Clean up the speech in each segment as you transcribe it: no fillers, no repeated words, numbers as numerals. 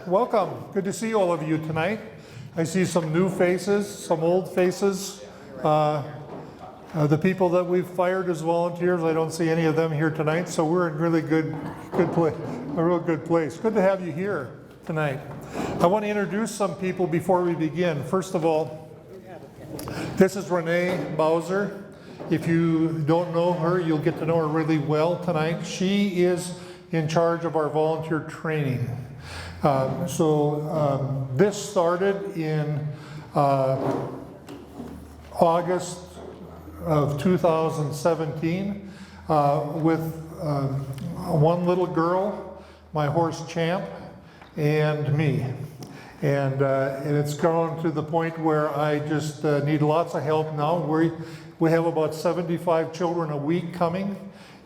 Welcome. Good to see all of you tonight. I see some new faces, some old faces. The people that we've fired as volunteers, I don't see any of them here tonight, so we're in really good place, a real good place. Good to have you here tonight. I want to introduce some people before we begin. First of all, this is Renee Bowser. If you don't know her, you'll get to know her really well tonight. She is in charge of our volunteer training. This started in August of 2017 with one little girl, my horse Champ, and me. And it's grown to the point where I just need lots of help now. We have about 75 children a week coming,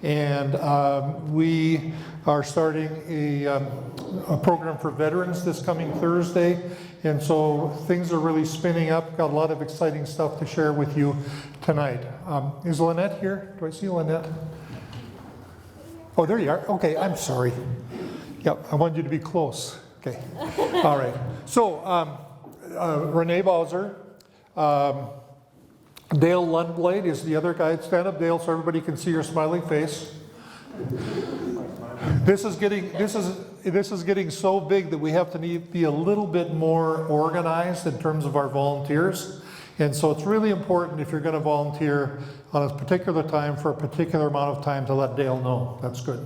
and we are starting a program for veterans this coming Thursday. And so things are really spinning up. Got a lot of exciting stuff to share with you tonight. Is Lynette here? Do I see Lynette? Oh, there you are. Okay, I'm sorry. Yep, I wanted you to be close. Okay. All right. So, Renee Bowser. Dale Lundblade is the other guy. Stand up, Dale, so everybody can see your smiling face. This is getting so big that we have to be a little bit more organized in terms of our volunteers. And so it's really important if you're going to volunteer on a particular time for a particular amount of time to let Dale know. That's good.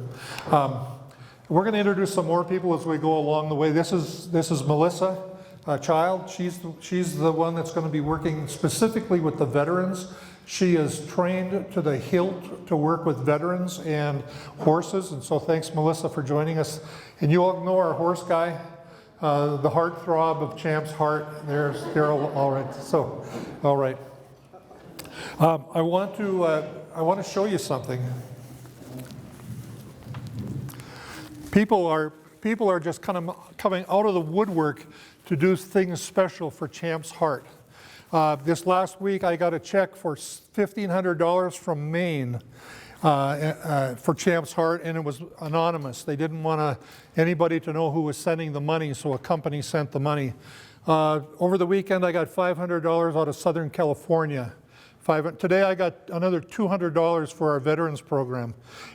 We're going to introduce some more people as we go along the way. This is Melissa Child. She's the one that's going to be working specifically with the veterans. She is trained to the hilt to work with veterans and horses, and so thanks, Melissa, for joining us. And you all know our horse guy, the heartthrob of Champ's heart. There's Daryl. All right. So, all right. I want to show you something. People are just kind of coming out of the woodwork to do things special for Champ's heart. This last week, I got a check for $1,500 from Maine for Champ's Heart, and it was anonymous. They didn't want anybody to know who was sending the money, so a company sent the money. Over the weekend, I got $500 out of Southern California. Today, I got another $200 for our veterans program,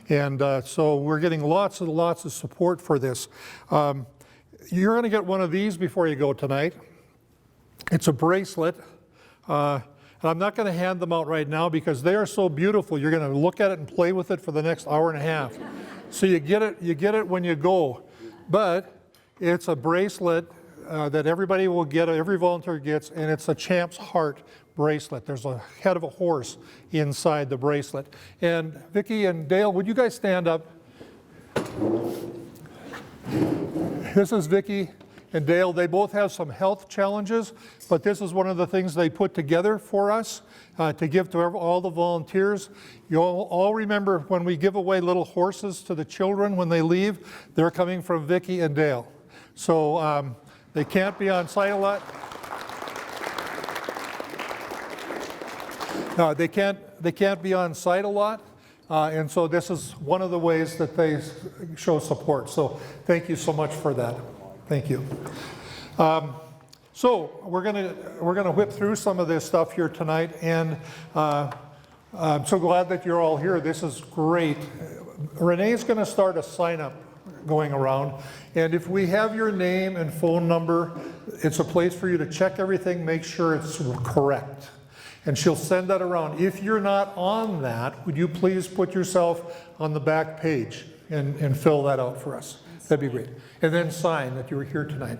and so we're getting lots of support for this. You're going to get one of these before you go tonight. It's a bracelet. And I'm not going to hand them out right now because they are so beautiful. You're going to look at it and play with it for the next hour and a half. So you get it when you go. But it's a bracelet that everybody will get, every volunteer gets, and it's a Champ's Heart bracelet. There's a head of a horse inside the bracelet. And Vicki and Dale, would you guys stand up? This is Vicki and Dale. They both have some health challenges, but this is one of the things they put together for us to give to all the volunteers. You all remember when we give away little horses to the children when they leave, they're coming from Vicki and Dale. So they can't be on site a lot. They can't be on site a lot. And so this is one of the ways that they show support. So thank you so much for that. Thank you. So we're gonna whip through some of this stuff here tonight, and I'm so glad that you're all here. This is great. Renee's going to start a sign-up going around, and if we have your name and phone number, it's a place for you to check everything, make sure it's correct. And she'll send that around. If you're not on that, would you please put yourself on the back page and fill that out for us? That'd be great. And then sign that you were here tonight.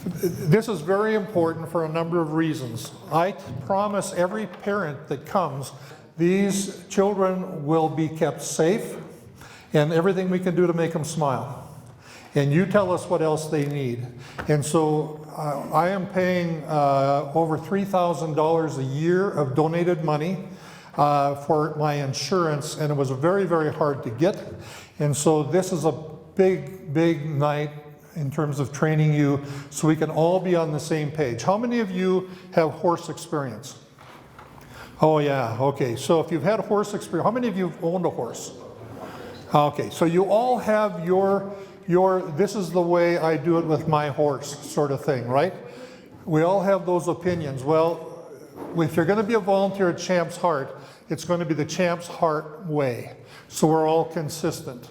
This is very important for a number of reasons. I promise every parent that comes, these children will be kept safe and everything we can do to make them smile. And you tell us what else they need. And so I am paying over $3,000 a year of donated money for my insurance, and it was very, very hard to get. And so this is a big night in terms of training you so we can all be on the same page. How many of you have horse experience? Oh yeah, okay. So if you've had horse experience, how many of you have owned a horse? Okay, so you all have your this is the way I do it with my horse sort of thing, right? We all have those opinions. Well, if you're going to be a volunteer at Champ's Heart, it's going to be the Champ's Heart way. So we're all consistent.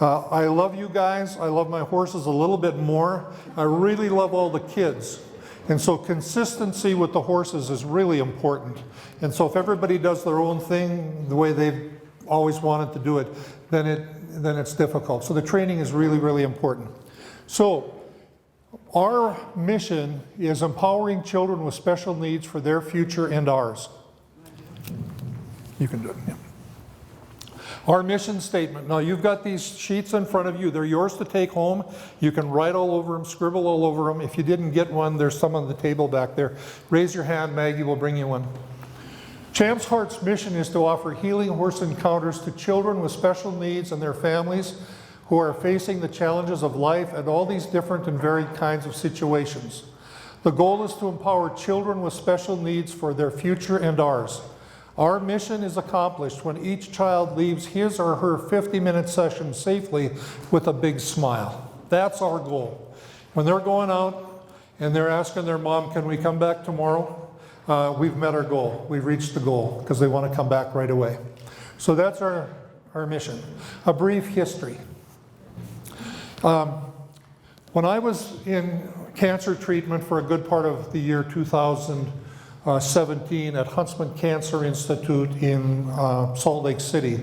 I love you guys. I love my horses a little bit more. I really love all the kids. And so consistency with the horses is really important. And so if everybody does their own thing the way they've always wanted to do it, then it's difficult. So the training is really, really important. So our mission is empowering children with special needs for their future and ours. You can do it. Yeah. Our mission statement. Now you've got these sheets in front of you. They're yours to take home. You can write all over them, scribble all over them. If you didn't get one, there's some on the table back there. Raise your hand, Maggie will bring you one. Champ's Heart's mission is to offer healing horse encounters to children with special needs and their families who are facing the challenges of life and all these different and varied kinds of situations. The goal is to empower children with special needs for their future and ours. Our mission is accomplished when each child leaves his or her 50-minute session safely with a big smile. That's our goal. When they're going out and they're asking their mom, can we come back tomorrow? We've met our goal. We've reached the goal because they want to come back right away. So that's our mission. A brief history. When I was in cancer treatment for a good part of the year 2017 at Huntsman Cancer Institute in Salt Lake City,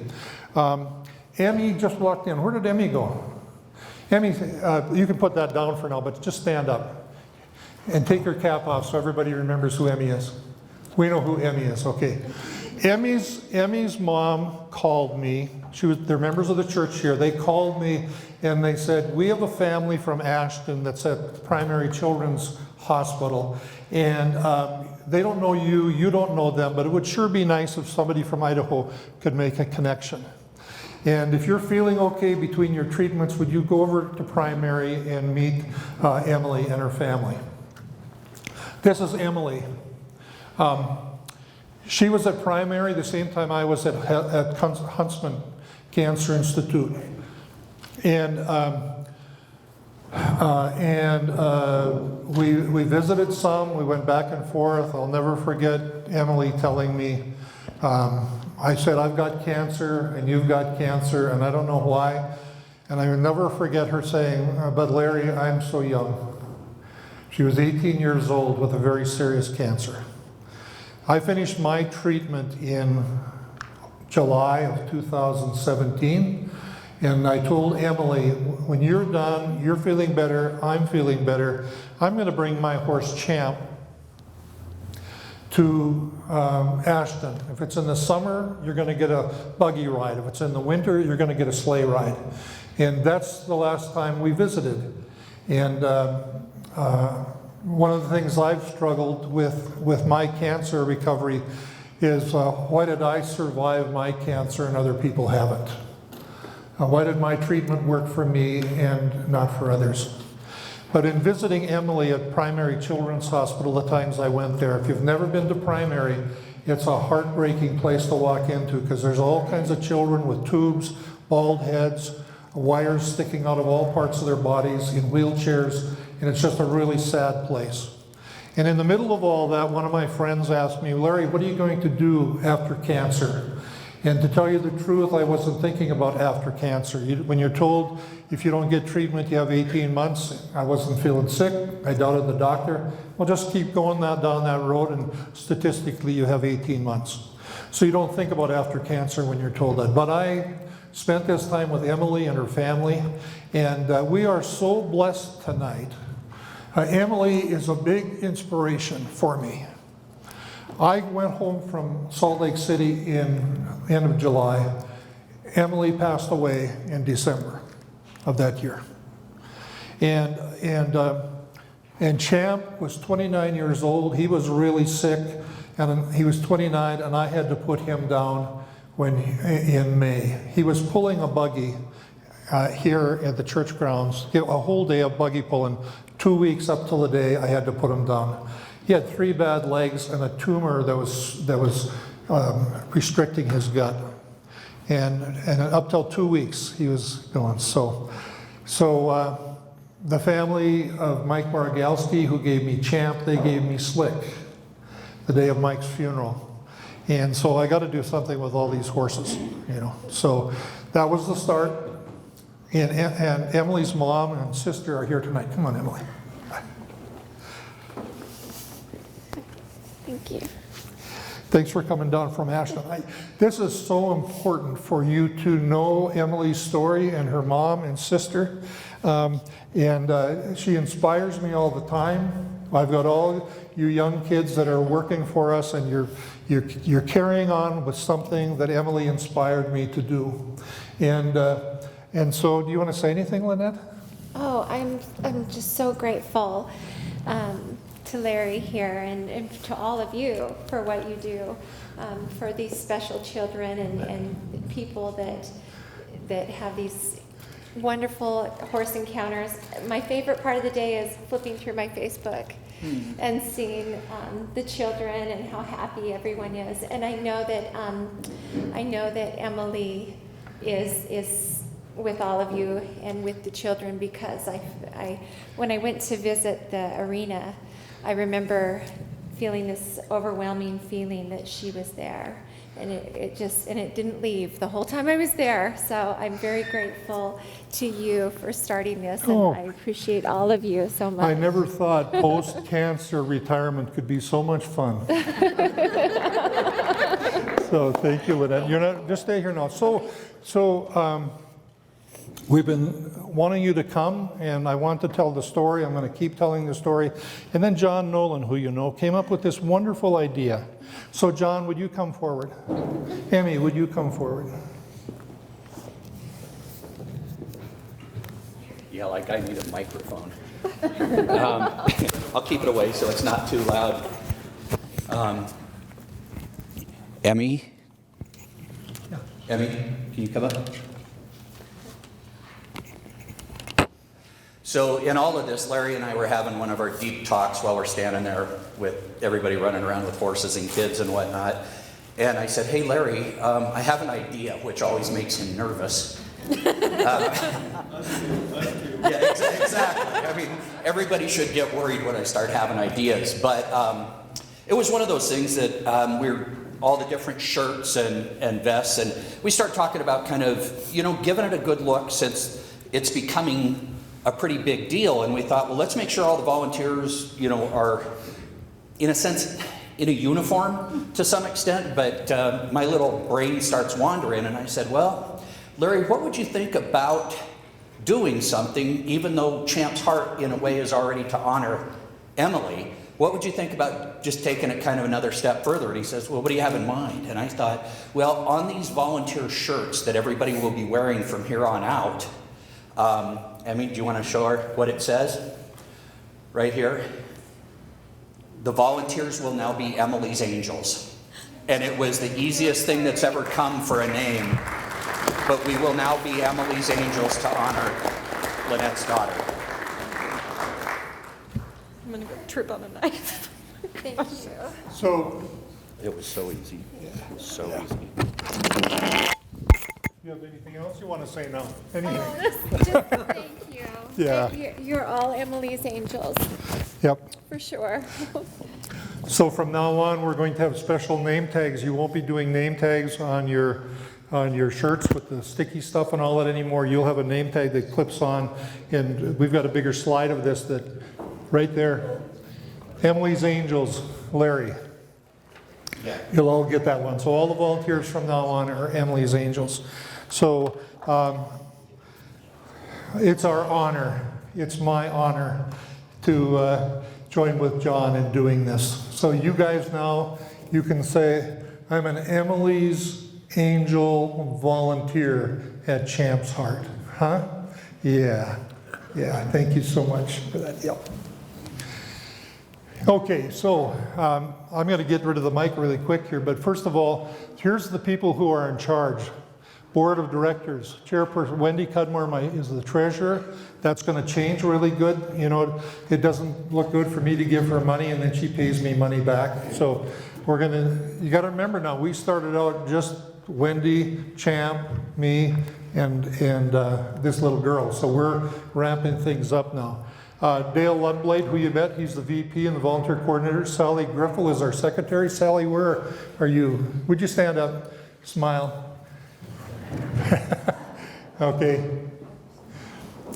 Emmy just walked in. Where did Emmy go? Emmy, you can put that down for now, but just stand up and take your cap off so everybody remembers who Emmy is. We know who Emmy is, okay. Emmy's mom called me. They're members of the church here. They called me and they said, we have a family from Ashton that's at Primary Children's Hospital, and they don't know you, you don't know them, but it would sure be nice if somebody from Idaho could make a connection. And if you're feeling okay between your treatments, would you go over to Primary and meet Emily and her family? This is Emily. She was at Primary the same time I was at Huntsman Cancer Institute. And we visited some, we went back and forth. I'll never forget Emily telling me, I said, I've got cancer and you've got cancer and I don't know why. And I will never forget her saying, but Larry, I'm so young. She was 18 years old with a very serious cancer. I finished my treatment in July of 2017, and I told Emily, when you're done, you're feeling better, I'm feeling better, I'm going to bring my horse Champ to Ashton. If it's in the summer, you're going to get a buggy ride. If it's in the winter, you're going to get a sleigh ride. And that's the last time we visited. And one of the things I've struggled with my cancer recovery is why did I survive my cancer and other people haven't? Why did my treatment work for me and not for others? But in visiting Emily at Primary Children's Hospital, the times I went there, if you've never been to Primary, it's a heartbreaking place to walk into because there's all kinds of children with tubes, bald heads, wires sticking out of all parts of their bodies in wheelchairs, and it's just a really sad place. And in the middle of all that, one of my friends asked me, Larry, what are you going to do after cancer? And to tell you the truth, I wasn't thinking about after cancer. When you're told if you don't get treatment, you have 18 months, I wasn't feeling sick. I doubted the doctor. Well, just keep going down that road, and statistically, you have 18 months. So you don't think about after cancer when you're told that. But I spent this time with Emily and her family, and we are so blessed tonight. Emily is a big inspiration for me. I went home from Salt Lake City in the end of July. Emily passed away in December of that year. And Champ was 29 years old. He was really sick, and he was 29, and I had to put him down in May. He was pulling a buggy here at the church grounds, a whole day of buggy pulling, 2 weeks up till the day I had to put him down. He had 3 bad legs and a tumor that was restricting his gut. And up till 2 weeks he was going. So So the family of Mike Margalski, who gave me Champ, they gave me Slick the day of Mike's funeral. And so I got to do something with all these horses, you know. So that was the start. And Emily's mom and sister are here tonight. Come on, Emily. Thank you. Thanks for coming down from Ashton. This is so important for you to know Emily's story and her mom and sister. She inspires me all the time. I've got all you young kids that are working for us, and you're carrying on with something that Emily inspired me to do. And so, do you want to say anything, Lynette? Oh, I'm just so grateful to Larry here and to all of you for what you do for these special children and people that have these wonderful horse encounters. My favorite part of the day is flipping through my Facebook and seeing the children and how happy everyone is. And I know that Emily is with all of you and with the children, because when I went to visit the arena, I remember feeling this overwhelming feeling that she was there, and it didn't leave the whole time I was there. So I'm very grateful to you for starting this, and I appreciate all of you so much. I never thought post-cancer retirement could be so much fun. So thank you, Lynette. You're not, just stay here now. So we've been wanting you to come, and I want to tell the story. I'm going to keep telling the story. And then John Nolan, who you know, came up with this wonderful idea. So John, would you come forward? Emmy, would you come forward? Yeah, like I need a microphone. I'll keep it away so it's not too loud. Emmy? Yeah. Emmy, can you come up? So in all of this, Larry and I were having one of our deep talks while we're standing there with everybody running around with horses and kids and whatnot. And I said, hey, Larry, I have an idea, which always makes him nervous. Yeah, exactly. I mean, everybody should get worried when I start having ideas. But it was one of those things that all the different shirts and vests, and we start talking about kind of, giving it a good look, since it's becoming a pretty big deal. And we thought, well, let's make sure all the volunteers, are, in a sense, in a uniform to some extent. But my little brain starts wandering, and I said, well, Larry, what would you think about doing something, even though Champ's Heart, in a way, is already to honor Emily? What would you think about just taking it kind of another step further? And he says, well, what do you have in mind? And I thought, well, on these volunteer shirts that everybody will be wearing from here on out, Emmy, do you want to show her what it says? Right here. The volunteers will now be Emily's Angels. And it was the easiest thing that's ever come for a name. But we will now be Emily's Angels to honor Lynette's daughter. I'm going to go trip on a knife. Thank you. So, It was so easy. So easy. you have anything else you want to say now? Anything? Just thank you. Yeah. You're all Emily's Angels, Yep. for sure. So from now on, we're going to have special name tags. You won't be doing name tags on your shirts with the sticky stuff and all that anymore. You'll have a name tag that clips on, and we've got a bigger slide of this that right there, Emily's Angels, Larry. Yeah. You'll all get that one. So all the volunteers from now on are Emily's Angels. So it's our honor, it's my honor to join with John in doing this. So you guys now, you can say, I'm an Emily's Angel volunteer at Champ's Heart. Huh? Yeah. Yeah, thank you so much for that. Yep. Okay, so I'm going to get rid of the mic really quick here, but first of all, here's the people who are in charge. Board of Directors, Chairperson Wendy Cudmore is the treasurer. That's going to change really good. It doesn't look good for me to give her money and then she pays me money back. So you got to remember now, we started out just Wendy, Champ, me, and this little girl. So we're ramping things up now. Dale Lundblade, who you met, he's the VP and the volunteer coordinator. Sally Griffel is our secretary. Sally, where are you? Would you stand up? Smile. Okay.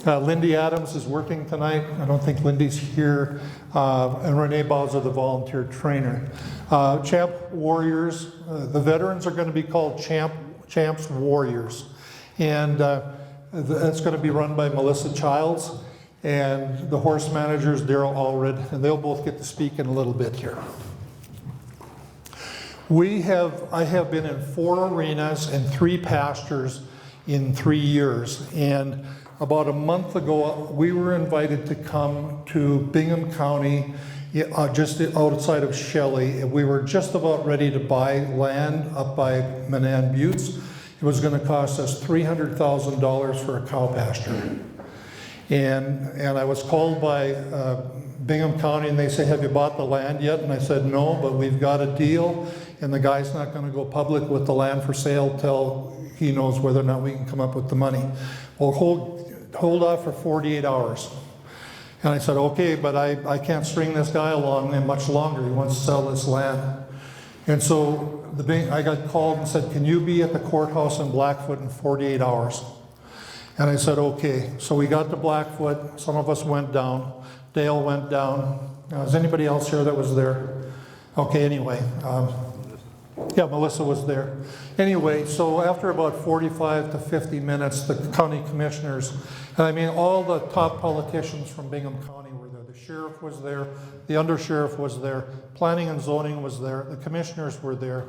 Lindy Adams is working tonight. I don't think Lindy's here. And Renee Bowser, the volunteer trainer. Champ Warriors, the veterans are going to be called Champs Warriors. And that's going to be run by Melissa Childs. And the horse manager is Daryl Allred, and they'll both get to speak in a little bit here. I have been in 4 arenas and 3 pastures in 3 years. And about a month ago, we were invited to come to Bingham County, just outside of Shelley. We were just about ready to buy land up by Manan Buttes. It was going to cost us $300,000 for a cow pasture. And I was called by Bingham County, and they said, "Have you bought the land yet?" And I said, "No, but we've got a deal, and the guy's not going to go public with the land for sale till he knows whether or not we can come up with the money." Well, hold off for 48 hours. And I said, "Okay, but I can't string this guy along much longer. He wants to sell this land." And so I got called and said, "Can you be at the courthouse in Blackfoot in 48 hours?" And I said, "Okay." So we got to Blackfoot. Some of us went down. Dale went down. Is anybody else here that was there? Okay, anyway. Yeah, Melissa was there. Anyway, so after about 45 to 50 minutes, the county commissioners, and I mean all the top politicians from Bingham County were there. The sheriff was there. The undersheriff was there. Planning and zoning was there. The commissioners were there.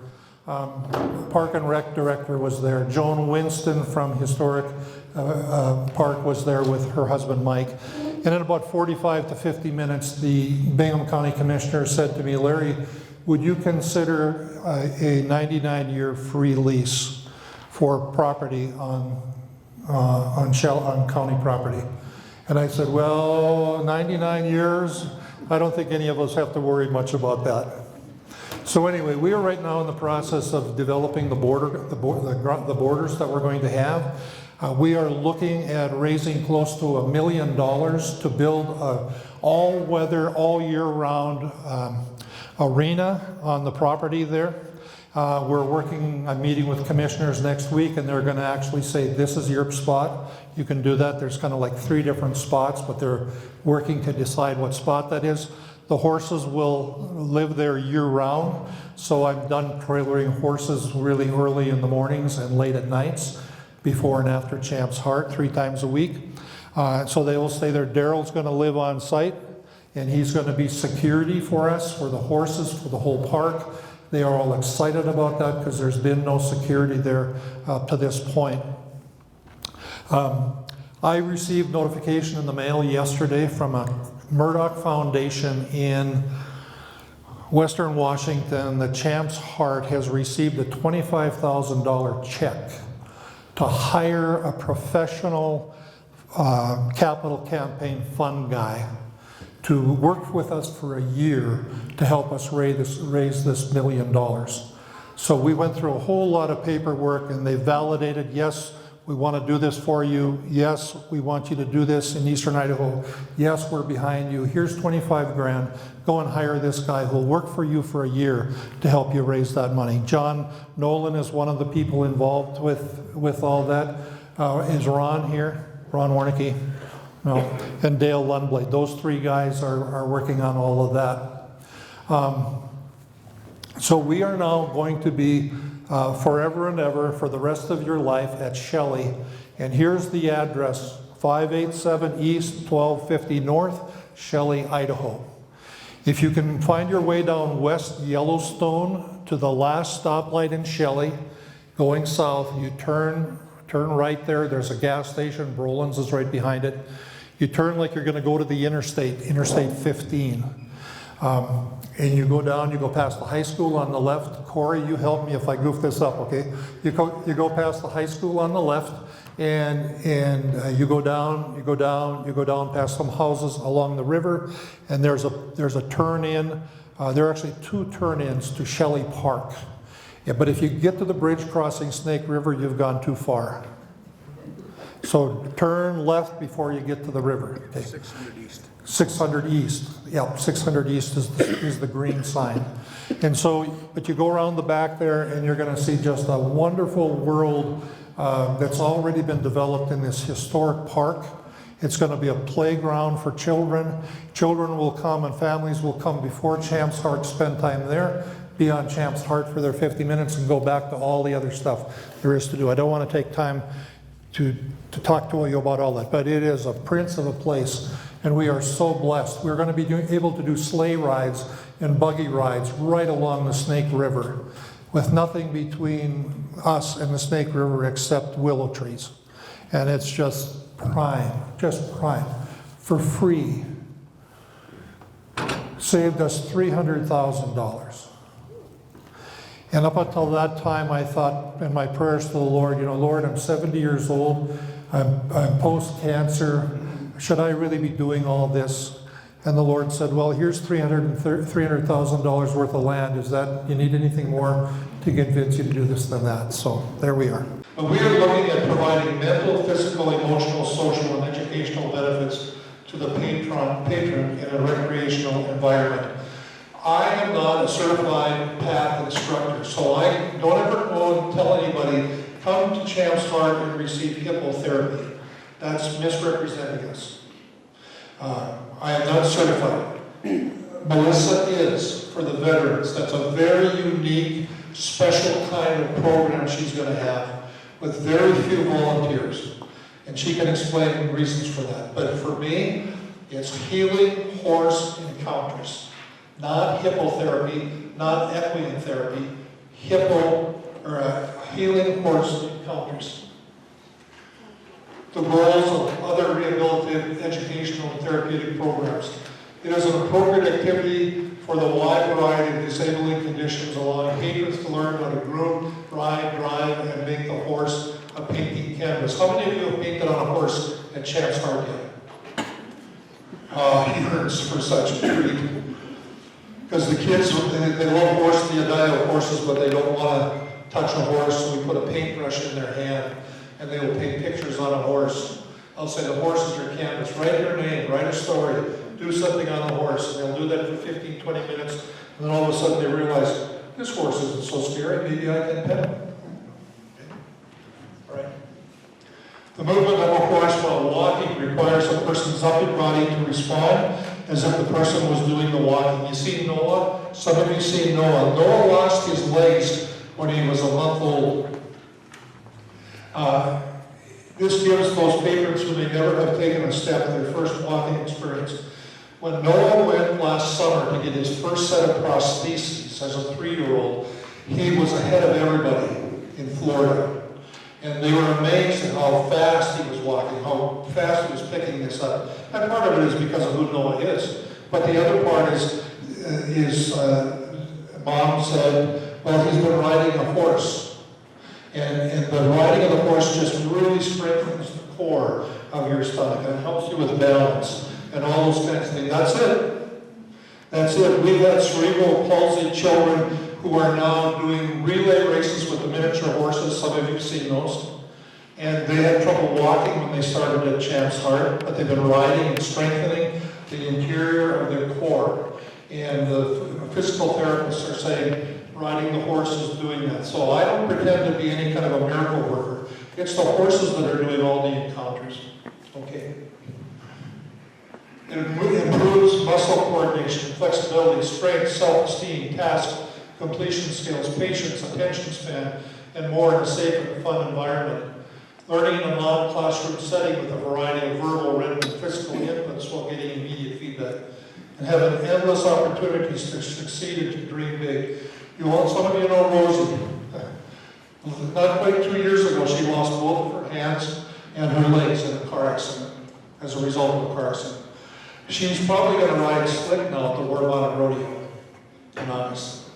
Park and Rec director was there. Joan Winston from Historic Park was there with her husband Mike. And in about 45 to 50 minutes, the Bingham County commissioner said to me, "Larry, would you consider a 99-year free lease for property on county property?" And I said, "Well, 99 years, I don't think any of us have to worry much about that." So anyway, we are right now in the process of developing the borders that we're going to have. We are looking at raising close to $1 million to build a all-weather, all-year-round arena on the property there. I'm meeting with commissioners next week, and they're going to actually say, "This is your spot. You can do that." There's kind of like 3 different spots, but they're working to decide what spot that is. The horses will live there year-round, so I'm done trailering horses really early in the mornings and late at nights, before and after Champ's Heart, 3 times a week. So they will stay there. Daryl's going to live on site, and he's going to be security for us, for the horses, for the whole park. They are all excited about that because there's been no security there up to this point. I received notification in the mail yesterday from a Murdoch Foundation in Western Washington that Champ's Heart has received a $25,000 check to hire a professional capital campaign fund guy to work with us for a year to help us raise this $1 million. So we went through a whole lot of paperwork, and they validated, yes, we want to do this for you. Yes, we want you to do this in Eastern Idaho. Yes, we're behind you. Here's 25 grand. Go and hire this guy who'll work for you for a year to help you raise that money. John Nolan is one of the people involved with all that. Is Ron here? Ron Warnicki? No. And Dale Lundblade. Those 3 guys are working on all of that. So we are now going to be forever and ever, for the rest of your life, at Shelley. And here's the address: 587 East, 1250 North, Shelley, Idaho. If you can find your way down West Yellowstone to the last stoplight in Shelley, going south, you turn right there. There's a gas station. Brolin's is right behind it. You turn like you're going to go to the Interstate 15. And you go down, you go past the high school on the left. Corey, you help me if I goof this up, okay? You go past the high school on the left, and you go down past some houses along the river, and there's a turn in. There are actually 2 turn-ins to Shelley Park. Yeah, but if you get to the bridge crossing Snake River, you've gone too far. So turn left before you get to the river. Okay. 600 east. 600 east, yep, 600 east is the green sign. And so, but you go around the back there and you're gonna see just a wonderful world that's already been developed in this historic park. It's gonna be a playground for children. Children will come and families will come before Champs Heart, spend time there, be on Champs Heart for their 50 minutes and go back to all the other stuff there is to do. I don't wanna take time to talk to you about all that, but it is a prince of a place. And we are so blessed. We're going to be able to do sleigh rides and buggy rides right along the Snake River with nothing between us and the Snake River except willow trees. And it's just prime for free. Saved us $300,000. And up until that time, I thought in my prayers to the Lord, you know, Lord, I'm 70 years old. I'm post-cancer. Should I really be doing all this? And the Lord said, well, here's $300,000 worth of land. Is that, you need anything more to convince you to do this than that? So there we are. But we are looking at providing mental, physical, emotional, social, and educational benefits to the patron in a recreational environment. I am not a certified PATH instructor, so I don't ever go and tell anybody, come to Champs Heart and receive hippotherapy. That's misrepresenting us. I am not certified. Melissa is for the veterans. That's a very unique, special kind of program she's going to have with very few volunteers. And she can explain reasons for that. But for me, it's healing horse encounters. Not hippotherapy, not equine therapy, healing horse encounters. The goals of other rehabilitative, educational, and therapeutic programs. It is an appropriate activity for the wide variety of disabling conditions, allowing patrons to learn how to groom, ride, drive, and make the horse a painting canvas. How many of you have painted on a horse at Champs Heart yet? He hurts for such a treat. Because the kids, they love horses, the Idaho horses, but they don't want to touch a horse, so we put a paintbrush in their hand, and they will paint pictures on a horse. I'll say, the horse is your canvas. Write your name, write a story, do something on the horse. And they'll do that for 15, 20 minutes, and then all of a sudden they realize, this horse isn't so scary, maybe I can pet him. Okay. All right. The movement of a horse while walking requires a person's upper body to respond as if the person was doing the walking. You see Noah? Some of you see Noah. Noah lost his legs when he was a month old. This gives those patrons who may never have taken a step their first walking experience. When Noah went last summer to get his first set of prostheses as a 3-year-old, he was ahead of everybody in Florida. And they were amazed at how fast he was walking, how fast he was picking this up. And part of it is because of who Noah is. But the other part is Mom said, well, he's been riding a horse. And the riding of the horse just really strengthens the core of your stomach and helps you with balance and all those kinds of things. That's it. That's it. We've had cerebral palsy children who are now doing relay races with the miniature horses. Some of you have seen those. And they had trouble walking when they started at Champs Heart, but they've been riding and strengthening the interior of their core. And the physical therapists are saying riding the horse is doing that. So I don't pretend to be any kind of a miracle worker. It's the horses that are doing all the encounters. Okay? It improves muscle coordination, flexibility, strength, self-esteem, task completion skills, patience, attention span, and more in a safe and fun environment. Learning in a non-classroom setting with a variety of verbal, written, and physical inputs while getting immediate feedback. And having endless opportunities to succeed and to dream big. Some of you know Rosie. Not quite 2 years ago, she lost both of her hands and her legs in a car accident, as a result of a car accident. She's probably going to ride slick now at the War Bonnet Rodeo in August.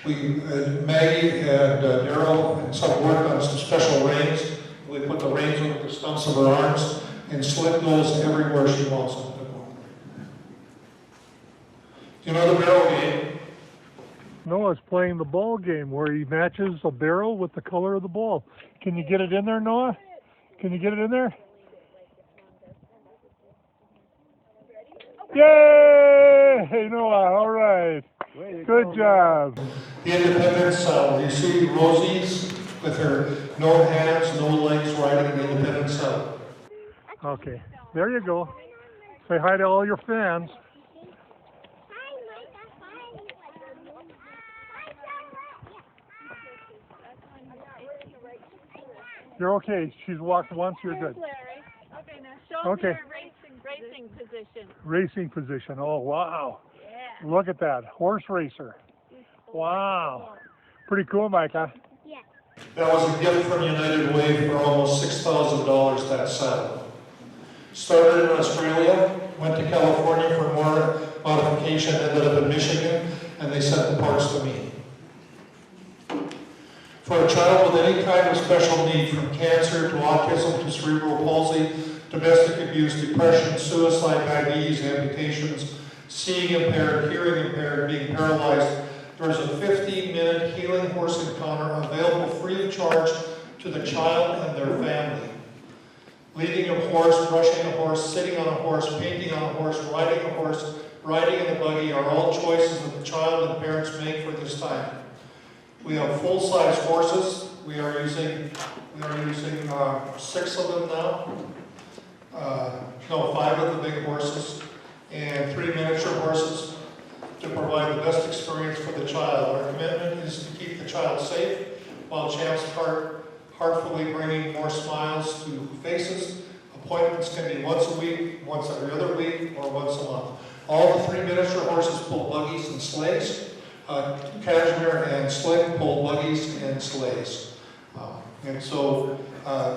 Maggie and Daryl and some worked on some special reins. We put the reins over the stumps of her arms and Slick goes everywhere she wants them to go. You know the barrel game? Noah's playing the ball game where he matches a barrel with the color of the ball. Can you get it in there, Noah? Can you get it in there? Yay! Noah, all right. Good job. The independent cell. You see Rosie's with her no hands, no legs riding the independent cell. Okay, there you go. Say hi to all your fans. You're okay. She's walked once. You're good. Okay, now show Okay. me your racing position. Racing position. Oh, wow. Yeah. Look at that. Horse racer. Wow. Pretty cool, Mike, huh? That was a gift from United Way for almost $6,000, that saddle. Started in Australia, went to California for more modification, ended up in Michigan, and they sent the parts to me. For a child with any kind of special need, from cancer to autism to cerebral palsy, domestic abuse, depression, suicide, diabetes, amputations, seeing impaired, hearing impaired, being paralyzed, there's a 15-minute healing horse encounter available free of charge to the child and their family. Leading a horse, brushing a horse, sitting on a horse, painting on a horse, riding a horse, riding in a buggy are all choices that the child and parents make for this time. We have full-size horses. We are using 6 of them now. No, 5 of the big horses and 3 miniature horses to provide the best experience for the child. Our commitment is to keep the child safe while Champs Park heartfully bringing more smiles to faces. Appointments can be once a week, once every other week, or once a month. All the 3 miniature horses pull buggies and sleighs. Cashmere and Slick pull buggies and sleighs. And so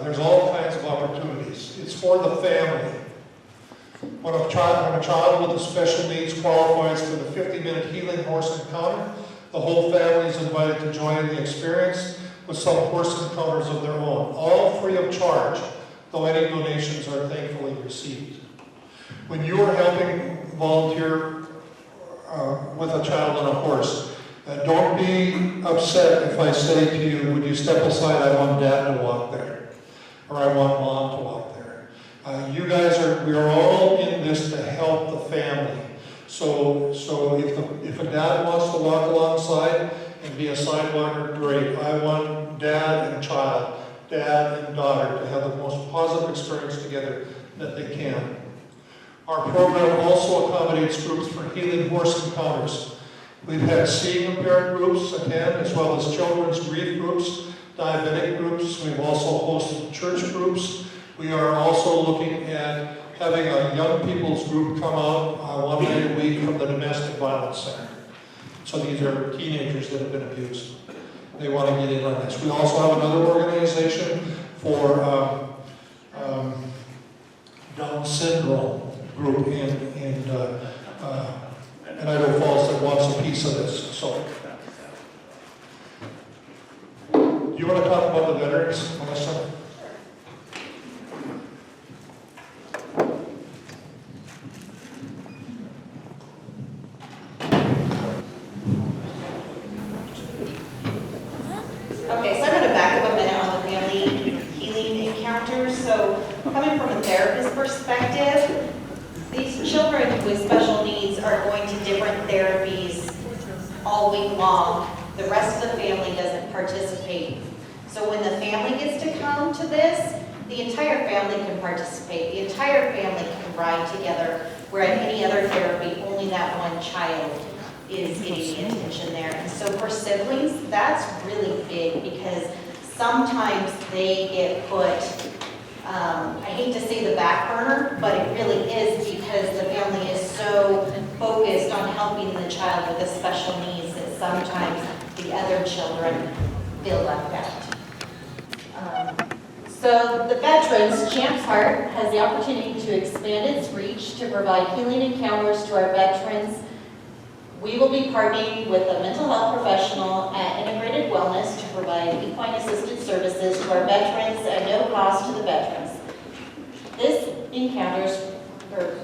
there's all kinds of opportunities. It's for the family. When a child with special needs qualifies for the 50-minute healing horse encounter, the whole family is invited to join in the experience with some horse encounters of their own, all free of charge, though any donations are thankfully received. When you are helping volunteer with a child on a horse, don't be upset if I say to you, would you step aside, I want Dad to walk there, or I want Mom to walk there. You guys we are all in this to help the family. So if a dad wants to walk alongside and be a sidewalker, great. I want dad and child, dad and daughter to have the most positive experience together that they can. Our program also accommodates groups for healing horse encounters. We've had seeing impaired groups attend, as well as children's grief groups, diabetic groups. We've also hosted church groups. We are also looking at having a young people's group come out 1 day a week from the Domestic Violence Center. So these are teenagers that have been abused. They want to get in on this. We also have another organization for Down syndrome group in Idaho Falls that wants a piece of this. So, do you want to talk about the veterans, Melissa? Okay, so I'm going to back up a minute on the family healing encounters. So coming from a therapist perspective, these children with special needs are going to different therapies all week long. The rest of the family doesn't participate. So when the family gets to come to this, the entire family can participate. The entire family can ride together, where at any other therapy, only that one child is getting the attention there. And so for siblings, that's really big because sometimes they get put, I hate to say the back burner, but it really is because the family is so focused on helping the child with the special needs that sometimes the other children feel left out. So the veterans, Champs Heart has the opportunity to expand its reach to provide healing encounters to our veterans. We will be partnering with a mental health professional at Integrated Wellness to provide equine assisted services to our veterans at no cost to the veterans.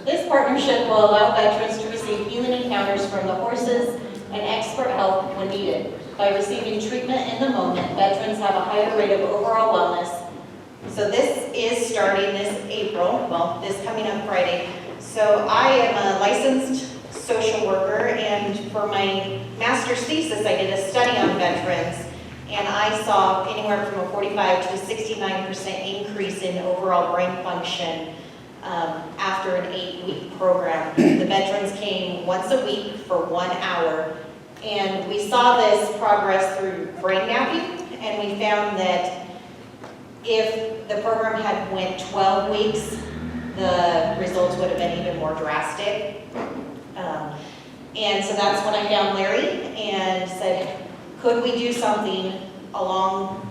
This partnership will allow veterans to receive healing encounters from the horses and expert help when needed. By receiving treatment in the moment, veterans have a higher rate of overall wellness, So this is starting this April, well, this coming up Friday. So I am a licensed social worker, and for my master's thesis, I did a study on veterans, and I saw anywhere from a 45 to a 69% increase in overall brain function after an 8-week program. The veterans came once a week for 1 hour, and we saw this progress through brain mapping, and we found that if the program had went 12 weeks, the results would have been even more drastic. And so that's when I found Larry and said, could we do something along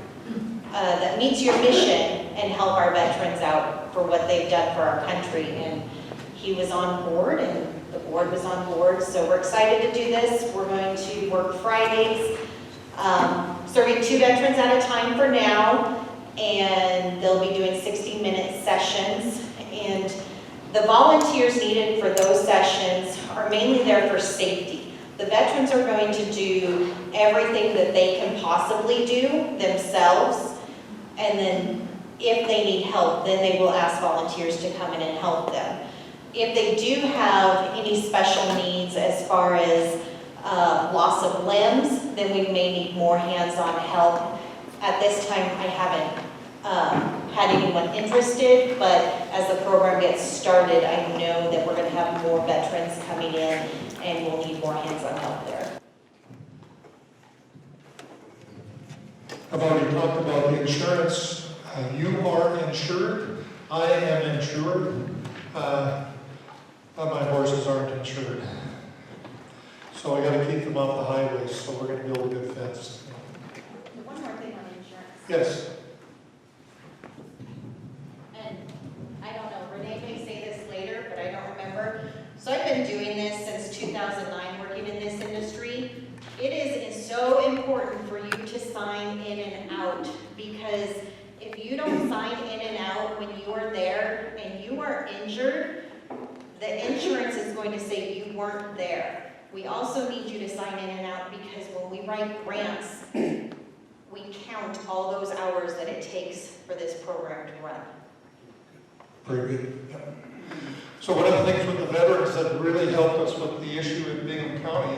that meets your mission and help our veterans out for what they've done for our country? And he was on board, and the board was on board. So we're excited to do this. We're going to work Fridays, serving 2 veterans at a time for now, and they'll be doing 60-minute sessions. And the volunteers needed for those sessions are mainly there for safety. The veterans are going to do everything that they can possibly do themselves, and then if they need help, then they will ask volunteers to come in and help them. If they do have any special needs as far as loss of limbs, then we may need more hands-on help. At this time, I haven't had anyone interested, but as the program gets started, I know that we're going to have more veterans coming in, and we'll need more hands-on help there. I've already talked about the insurance. You are insured. I am insured. But my horses aren't insured. So I gotta keep them off the highways, so we're gonna build a good fence. One more thing on insurance. Yes, And I don't know, Renee may say this later, but I don't remember. So I've been doing this since 2009, working in this industry. It is so important for you to sign in and out, because if you don't sign in and out when you are there and you are injured, the insurance is going to say you weren't there. We also need you to sign in and out, because when we write grants, we count all those hours that it takes for this program to run. very good. Yep. So one of the things with the veterans that really helped us with the issue in Bingham County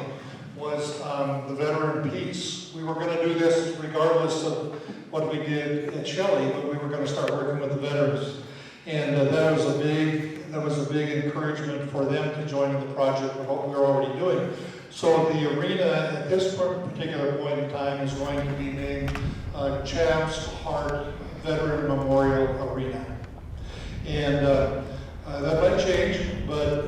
was the veteran piece. We were going to do this regardless of what we did at Shelley, but we were going to start working with the veterans. And that was a big encouragement for them to join in the project of what we were already doing. So the arena at this particular point in time is going to be named Champ's Heart Veteran Memorial Arena. And that might change, but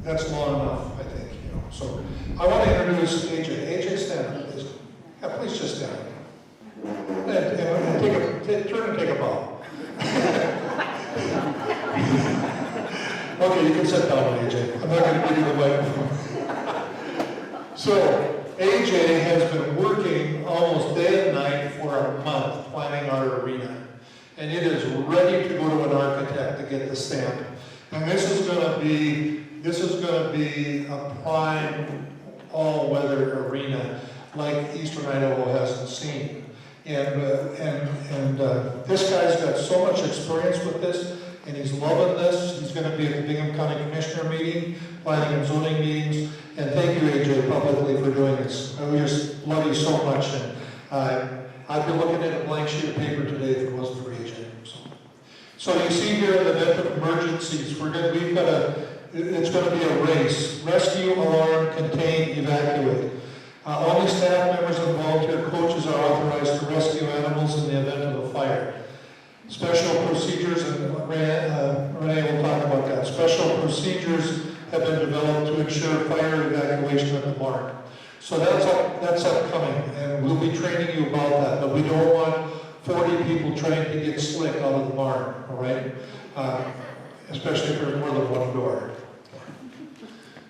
that's long enough, I think. You know. So I want to introduce AJ. AJ, stand up, please. Yeah, please just stand up. And turn and take a bow. Okay, you can sit down, AJ. I'm not going to give you the microphone. So, AJ has been working almost day and night for a month planning our arena. And it is ready to go to an architect to get the stamp. And this is going to be a prime all-weather arena like Eastern Idaho hasn't seen. And this guy's got so much experience with this, and he's loving this. He's going to be at the Bingham County Commissioner meeting, planning and zoning meetings. And thank you, AJ, publicly for doing this. We just love you so much. And I've been looking at a blank sheet of paper today if it wasn't for AJ. So you see here in the event of emergencies, it's going to be a race. Rescue, alarm, contain, evacuate. Only staff members and volunteer coaches are authorized to rescue animals in the event of a fire. Special procedures, and Renee will talk about that. Special procedures have been developed to ensure fire evacuation at the barn. So that's upcoming, and we'll be training you about that, but we don't want 40 people trying to get slick out of the barn, all right? Especially if there's more than one door.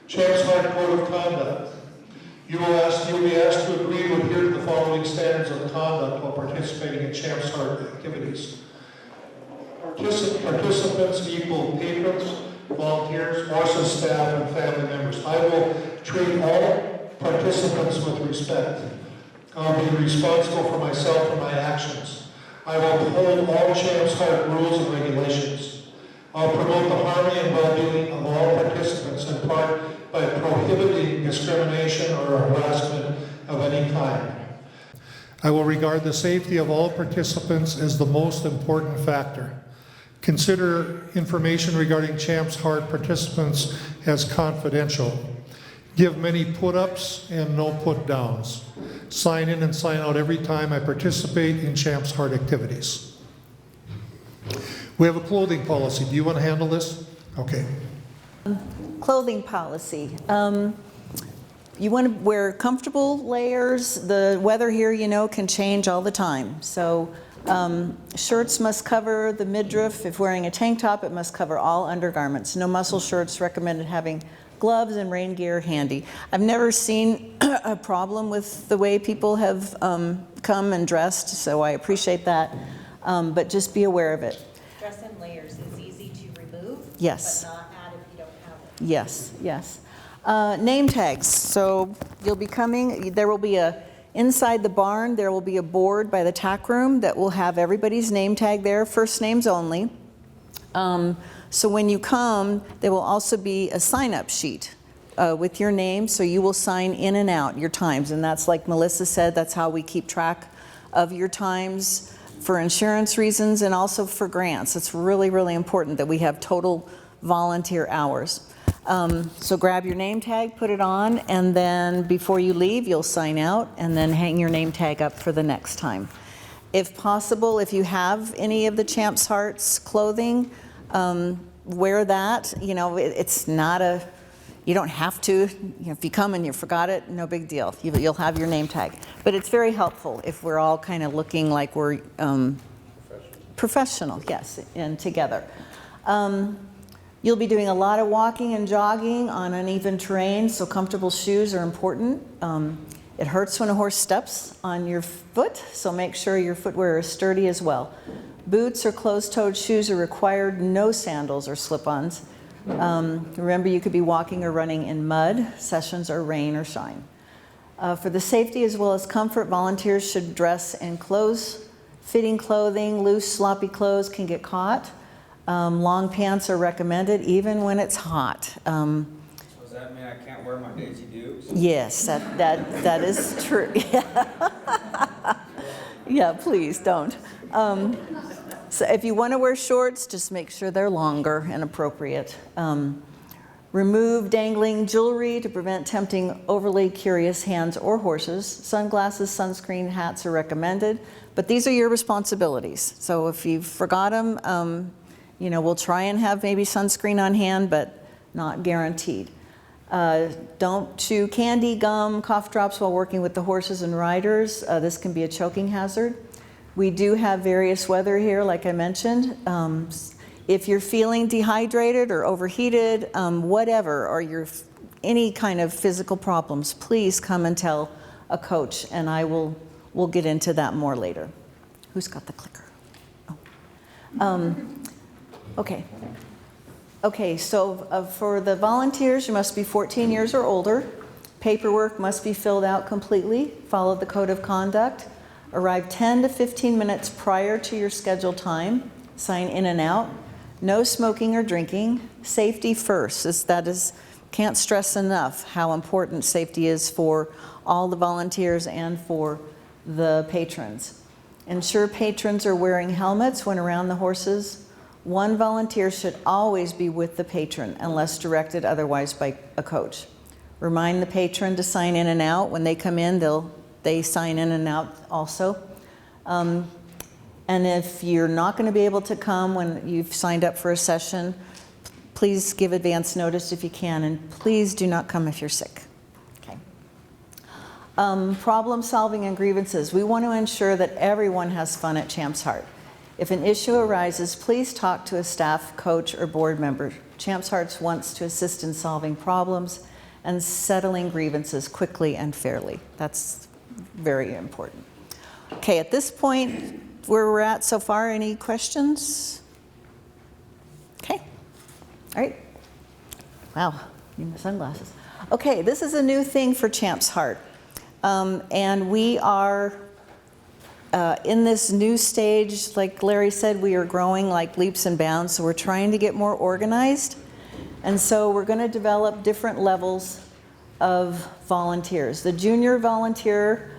Champ's Heart Code of Conduct. You'll be asked to agree to adhere to the following standards of conduct while participating in Champ's Heart activities. Participants equal patrons, volunteers, also staff and family members. I will treat all participants with respect. I'll be responsible for myself and my actions. I will uphold all Champs Heart rules and regulations. I'll promote the harmony and well-being of all participants in part by prohibiting discrimination or harassment of any kind. I will regard the safety of all participants as the most important factor. Consider information regarding Champs Heart participants as confidential. Give many put-ups and no put-downs. Sign in and sign out every time I participate in Champs Heart activities. We have a clothing policy. Do you want to handle this? Okay. Clothing policy. You want to wear comfortable layers. The weather here, you know, can change all the time. So shirts must cover the midriff. If wearing a tank top, it must cover all undergarments. No muscle shirts. Recommended having gloves and rain gear handy. I've never seen a problem with the way people have come and dressed, so I appreciate that. But just be aware of it. Dress in layers is easy to remove, Yes. but not add if you don't have it. Yes, yes. Name tags. So you'll be coming, there will be inside the barn, there will be a board by the tack room that will have everybody's name tag there, first names only. So when you come, there will also be a sign-up sheet with your name, so you will sign in and out your times. And that's like Melissa said, that's how we keep track of your times for insurance reasons and also for grants. It's really, really important that we have total volunteer hours. So grab your name tag, put it on, and then before you leave, you'll sign out and then hang your name tag up for the next time. If possible, if you have any of the Champs Hearts clothing, wear that. You know, it's not a, you don't have to. You know, if you come and you forgot it, no big deal. You'll have your name tag. But it's very helpful if we're all kind of looking like we're professional, yes, and together. You'll be doing a lot of walking and jogging on uneven terrain, so comfortable shoes are important. It hurts when a horse steps on your foot, so make sure your footwear is sturdy as well. Boots or closed-toed shoes are required, no sandals or slip-ons. Remember, you could be walking or running in mud, sessions or rain or shine. For the safety as well as comfort, volunteers should dress in close-fitting clothing. Loose, sloppy clothes can get caught. Long pants are recommended even when it's hot. So does that mean I can't wear my Daisy Dukes? Yes, that is true. Yeah, please don't. So if you want to wear shorts, just make sure they're longer and appropriate. Remove dangling jewelry to prevent tempting overly curious hands or horses. Sunglasses, sunscreen, hats are recommended, but these are your responsibilities. So if you forgot them, you know, we'll try and have maybe sunscreen on hand, but not guaranteed. Don't chew candy, gum, cough drops while working with the horses and riders. This can be a choking hazard. We do have various weather here, like I mentioned. If you're feeling dehydrated or overheated, whatever, or you're any kind of physical problems, please come and tell a coach, and we'll get into that more later. Who's got the clicker? Oh. Okay. Okay, so for the volunteers, you must be 14 years or older. Paperwork must be filled out completely. Follow the code of conduct. Arrive 10 to 15 minutes prior to your scheduled time. Sign in and out. No smoking or drinking. Safety first. Can't stress enough how important safety is for all the volunteers and for the patrons. Ensure patrons are wearing helmets when around the horses. One volunteer should always be with the patron unless directed otherwise by a coach. Remind the patron to sign in and out. When they come in, they sign in and out also. And if you're not going to be able to come when you've signed up for a session, please give advance notice if you can, and please do not come if you're sick. Okay. Problem solving and grievances. We want to ensure that everyone has fun at Champs Heart. If an issue arises, please talk to a staff, coach, or board member. Champs Heart wants to assist in solving problems and settling grievances quickly and fairly. That's very important. Okay, at this point, where we're at so far, any questions? Okay, all right. Wow, need my sunglasses. Okay, this is a new thing for Champs Heart. And we are In this new stage, like Larry said, we are growing like leaps and bounds, so we're trying to get more organized. And so we're going to develop different levels of volunteers. The junior volunteer,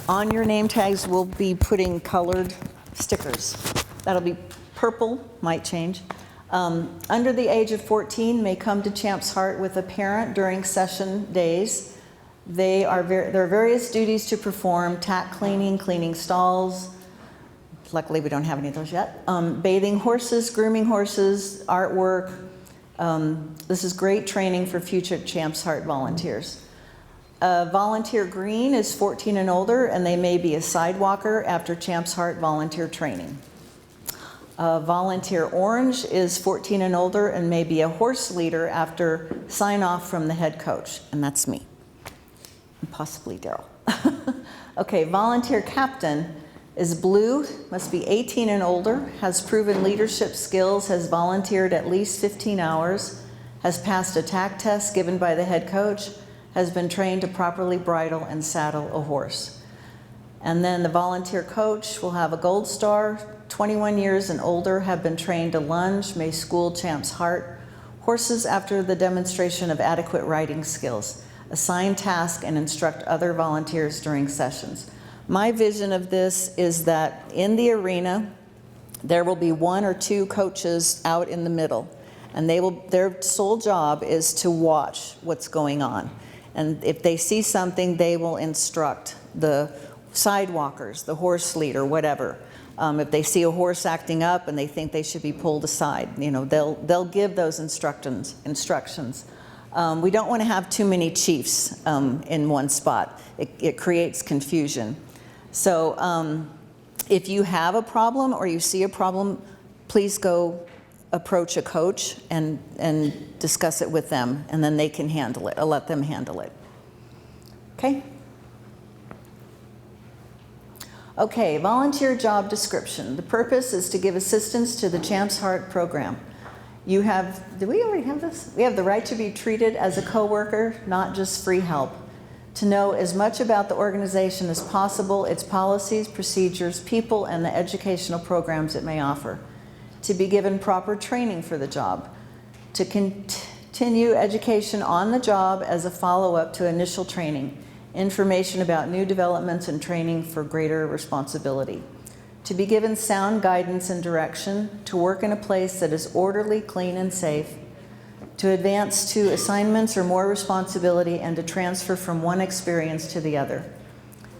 on your name tags, will be putting colored stickers. That'll be purple, might change. Under the age of 14 may come to Champs Heart with a parent during session days. There are various duties to perform: tack cleaning, cleaning stalls. Luckily, we don't have any of those yet. Bathing horses, grooming horses, artwork. This is great training for future Champs Heart volunteers. Volunteer green is 14 and older, and they may be a sidewalker after Champs Heart volunteer training. Volunteer orange is 14 and older and may be a horse leader after sign off from the head coach, and that's me, and possibly Daryl. Okay, volunteer captain is blue, must be 18 and older, has proven leadership skills, has volunteered at least 15 hours, has passed a tack test given by the head coach, has been trained to properly bridle and saddle a horse. And then the volunteer coach will have a gold star, 21 years and older, have been trained to lunge, may school Champs Heart horses after the demonstration of adequate riding skills, assign task and instruct other volunteers during sessions. My vision of this is that in the arena, there will be 1 or 2 coaches out in the middle, and their sole job is to watch what's going on. And if they see something, they will instruct the sidewalkers, the horse leader, whatever. If they see a horse acting up and they think they should be pulled aside, they'll give those instructions. We don't want to have too many chiefs in one spot. It creates confusion. So if you have a problem or you see a problem, please go approach a coach and discuss it with them, and then they can handle it. I'll let them handle it. Okay? Okay, volunteer job description. The purpose is to give assistance to the Champs Heart program. You have, do we already have this? We have the right to be treated as a coworker, not just free help. To know as much about the organization as possible, its policies, procedures, people, and the educational programs it may offer. To be given proper training for the job. To continue education on the job as a follow-up to initial training. Information about new developments and training for greater responsibility. To be given sound guidance and direction, to work in a place that is orderly, clean, and safe, to advance to assignments or more responsibility, and to transfer from one experience to the other.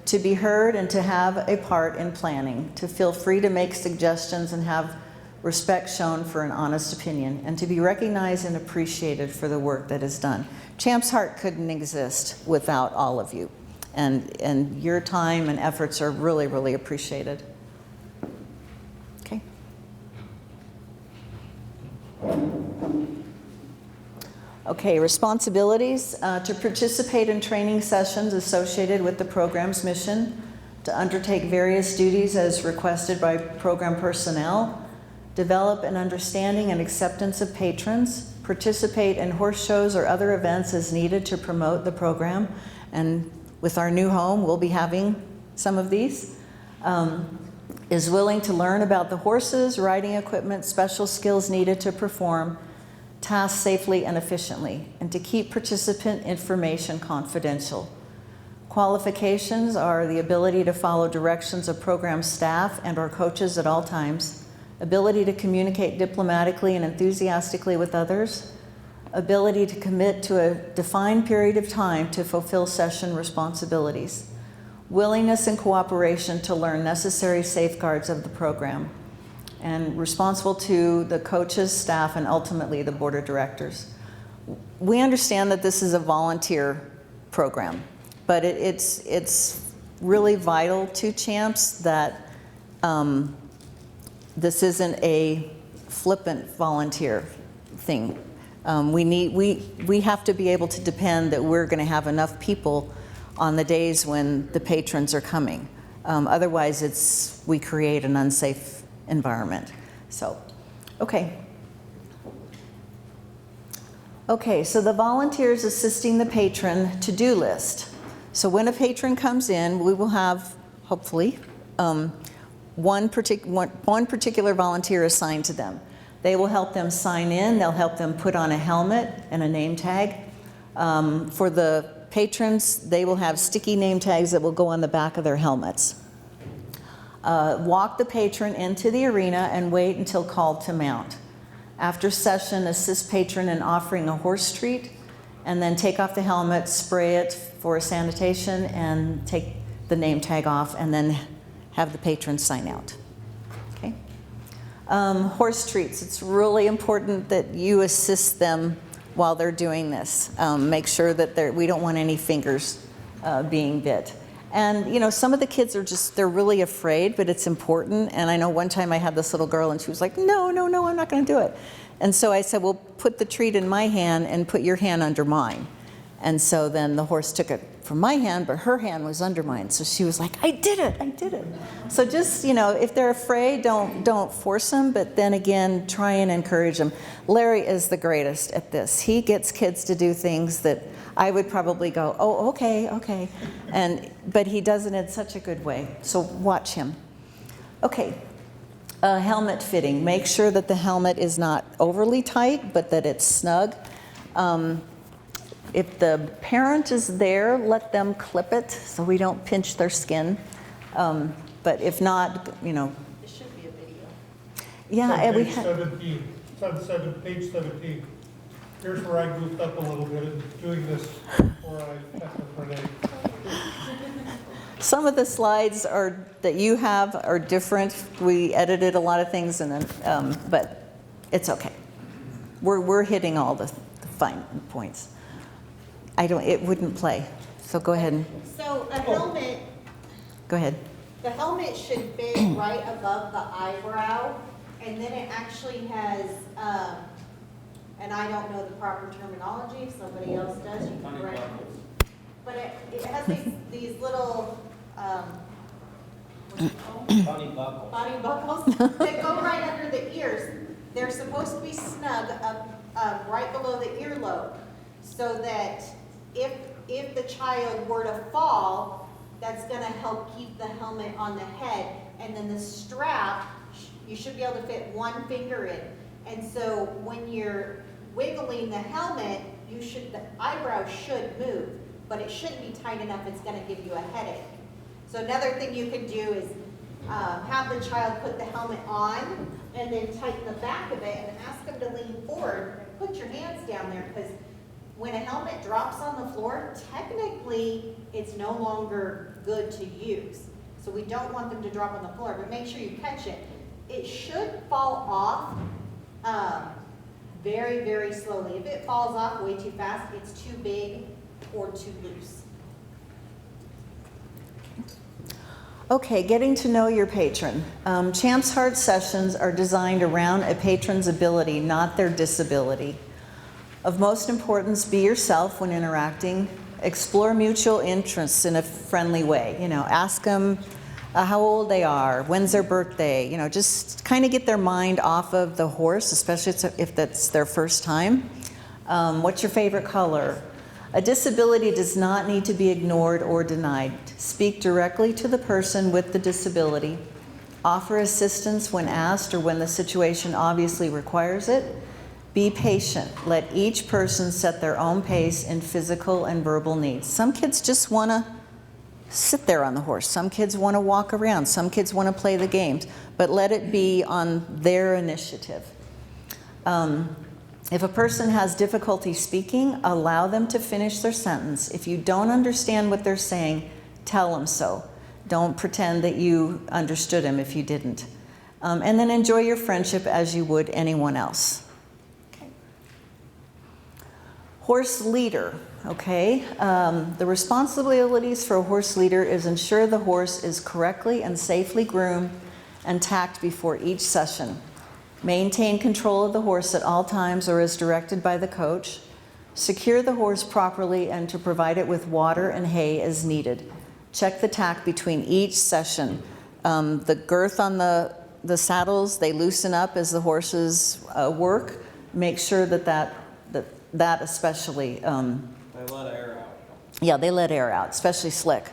To be heard and to have a part in planning, to feel free to make suggestions and have respect shown for an honest opinion, and to be recognized and appreciated for the work that is done. Champs Heart couldn't exist without all of you, and your time and efforts are really, really appreciated. Okay. Okay, responsibilities. To participate in training sessions associated with the program's mission, to undertake various duties as requested by program personnel, develop an understanding and acceptance of patrons, participate in horse shows or other events as needed to promote the program, and with our new home, we'll be having some of these. Is willing to learn about the horses, riding equipment, special skills needed to perform tasks safely and efficiently, and to keep participant information confidential. Qualifications are the ability to follow directions of program staff and or coaches at all times, ability to communicate diplomatically and enthusiastically with others, ability to commit to a defined period of time to fulfill session responsibilities, willingness and cooperation to learn necessary safeguards of the program, and responsible to the coaches, staff, and ultimately the board of directors. We understand that this is a volunteer program, but it's really vital to Champs that this isn't a flippant volunteer thing. We have to be able to depend that we're going to have enough people on the days when the patrons are coming. Otherwise, we create an unsafe environment. So, okay. Okay, so the volunteers assisting the patron to-do list. So when a patron comes in, we will have, hopefully, one particular volunteer assigned to them. They will help them sign in, they'll help them put on a helmet and a name tag. For the patrons, they will have sticky name tags that will go on the back of their helmets. Walk the patron into the arena and wait until called to mount. After session, assist patron in offering a horse treat, and then take off the helmet, spray it for sanitation, and take the name tag off, and then have the patron sign out. Okay. Horse treats. It's really important that you assist them while they're doing this. Make sure that we don't want any fingers being bit. And you know, some of the kids are they're really afraid, but it's important. And I know one time I had this little girl and she was like, no, I'm not gonna do it. And so I said, well, put the treat in my hand and put your hand under mine. And so then the horse took it from my hand, but her hand was under mine. So she was like, I did it. So just, you know, if they're afraid, don't force them, but then again, try and encourage them. Larry is the greatest at this. He gets kids to do things that I would probably go, oh, okay. But he does it in such a good way. So watch him. Okay, helmet fitting. Make sure that the helmet is not overly tight, but that it's snug. If the parent is there, let them clip it so we don't pinch their skin. But if not, you know. There should be a video. Yeah, and we Page had. 17. It's on page 17. Here's where I goofed up a little bit in doing this before I met with Renee. Some of the slides that you have are different. We edited a lot of things, and then, but it's okay. We're hitting all the fine points. It wouldn't play. So go ahead. So a helmet, Go ahead. the helmet should fit right above the eyebrow, and then it actually has, and I don't know the proper terminology, if somebody else does, you can correct me. But it has these little, what's it called? Bunny buckle. Body buckles that go right under the ears. They're supposed to be snug up right below the earlobe, so that if the child were to fall, that's going to help keep the helmet on the head. And then the strap, you should be able to fit one finger in. And so when you're wiggling the helmet, the eyebrow should move, but it shouldn't be tight enough it's going to give you a headache. So another thing you can do is have the child put the helmet on and then tighten the back of it and ask them to lean forward. Put your hands down there, because when a helmet drops on the floor, technically it's no longer good to use. So we don't want them to drop on the floor, but make sure you catch it. It should fall off very, very slowly. If it falls off way too fast, it's too big or too loose. Okay, getting to know your patron. Champs Heart sessions are designed around a patron's ability, not their disability. Of most importance, be yourself when interacting. Explore mutual interests in a friendly way. You know, ask them how old they are, when's their birthday. You know, just kind of get their mind off of the horse, especially if that's their first time. What's your favorite color? A disability does not need to be ignored or denied. Speak directly to the person with the disability. Offer assistance when asked or when the situation obviously requires it. Be patient. Let each person set their own pace in physical and verbal needs. Some kids just want to sit there on the horse. Some kids want to walk around. Some kids want to play the games. But let it be on their initiative. If a person has difficulty speaking, allow them to finish their sentence. If you don't understand what they're saying, tell them so. Don't pretend that you understood them if you didn't. And then enjoy your friendship as you would anyone else. Horse leader, okay? The responsibilities for a horse leader is ensure the horse is correctly and safely groomed and tacked before each session. Maintain control of the horse at all times or as directed by the coach. Secure the horse properly and to provide it with water and hay as needed. Check the tack between each session. The girth on the saddles, they loosen up as the horses work. Make sure that especially... They let air out. Yeah, they let air out, especially Slick.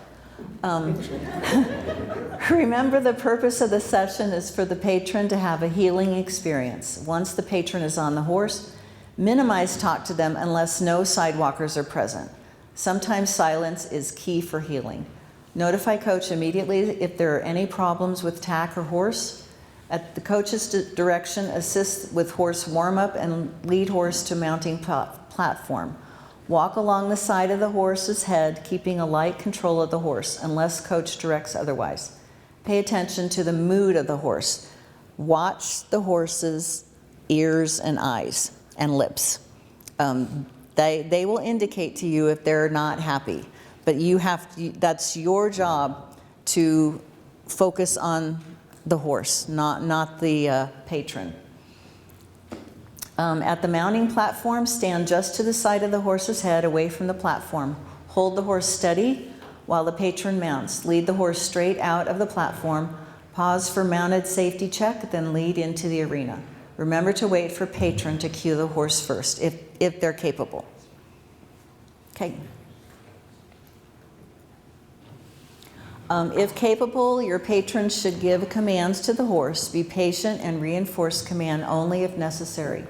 Remember, the purpose of the session is for the patron to have a healing experience. Once the patron is on the horse, minimize talk to them unless no sidewalkers are present. Sometimes silence is key for healing. Notify coach immediately if there are any problems with tack or horse. At the coach's direction, assist with horse warm-up and lead horse to mounting platform. Walk along the side of the horse's head, keeping a light control of the horse, unless coach directs otherwise. Pay attention to the mood of the horse. Watch the horse's ears and eyes and lips. They will indicate to you if they're not happy, but that's your job to focus on the horse, not the patron. At the mounting platform, stand just to the side of the horse's head, away from the platform. Hold the horse steady while the patron mounts. Lead the horse straight out of the platform. Pause for mounted safety check, then lead into the arena. Remember to wait for patron to cue the horse first, if they're capable. Okay. If capable, your patron should give commands to the horse. Be patient and reinforce command only if necessary.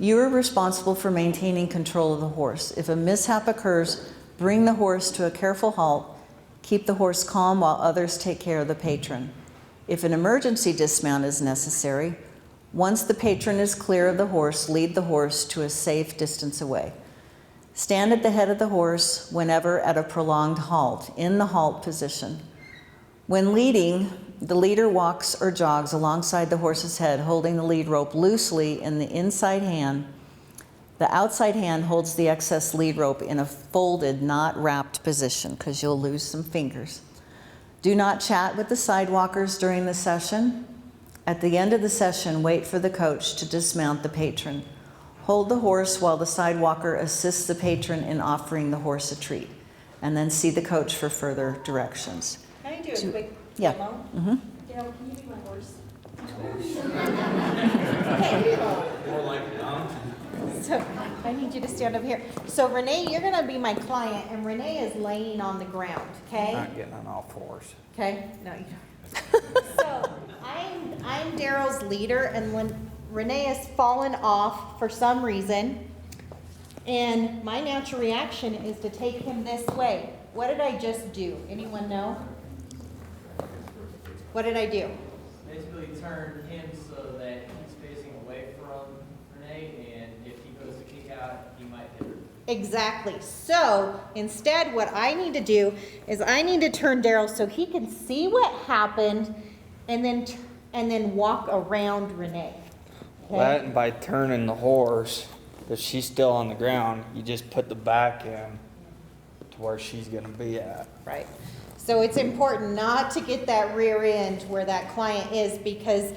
You are responsible for maintaining control of the horse. If a mishap occurs, bring the horse to a careful halt. Keep the horse calm while others take care of the patron. If an emergency dismount is necessary, once the patron is clear of the horse, lead the horse to a safe distance away. Stand at the head of the horse whenever at a prolonged halt, in the halt position. When leading, the leader walks or jogs alongside the horse's head, holding the lead rope loosely in the inside hand. The outside hand holds the excess lead rope in a folded, not wrapped position, because you'll lose some fingers. Do not chat with the sidewalkers during the session. At the end of the session, wait for the coach to dismount the patron. Hold the horse while the sidewalker assists the patron in offering the horse a treat, and then see the coach for further directions. Can I do a quick Yeah. demo? Mm-hmm. Daryl, can you be my horse? More like donkey. So I need you to stand up here. So Renee, you're gonna be my client, and Renee is laying on the ground, okay? Not getting on all fours. Okay, no, you don't. So I'm Daryl's leader, and when Renee has fallen off for some reason, and my natural reaction is to take him this way. What did I just do? Anyone know? What did I do? Basically turn him so that he's facing away from Renee, and if he goes to kick out, he might hit her. Exactly. So instead, what I need to do is I need to turn Daryl so he can see what happened, and then walk around Renee. Okay? That, and by turning the horse, if she's still on the ground, you just put the back in to where she's gonna be at. Right. So it's important not to get that rear end where that client is, because,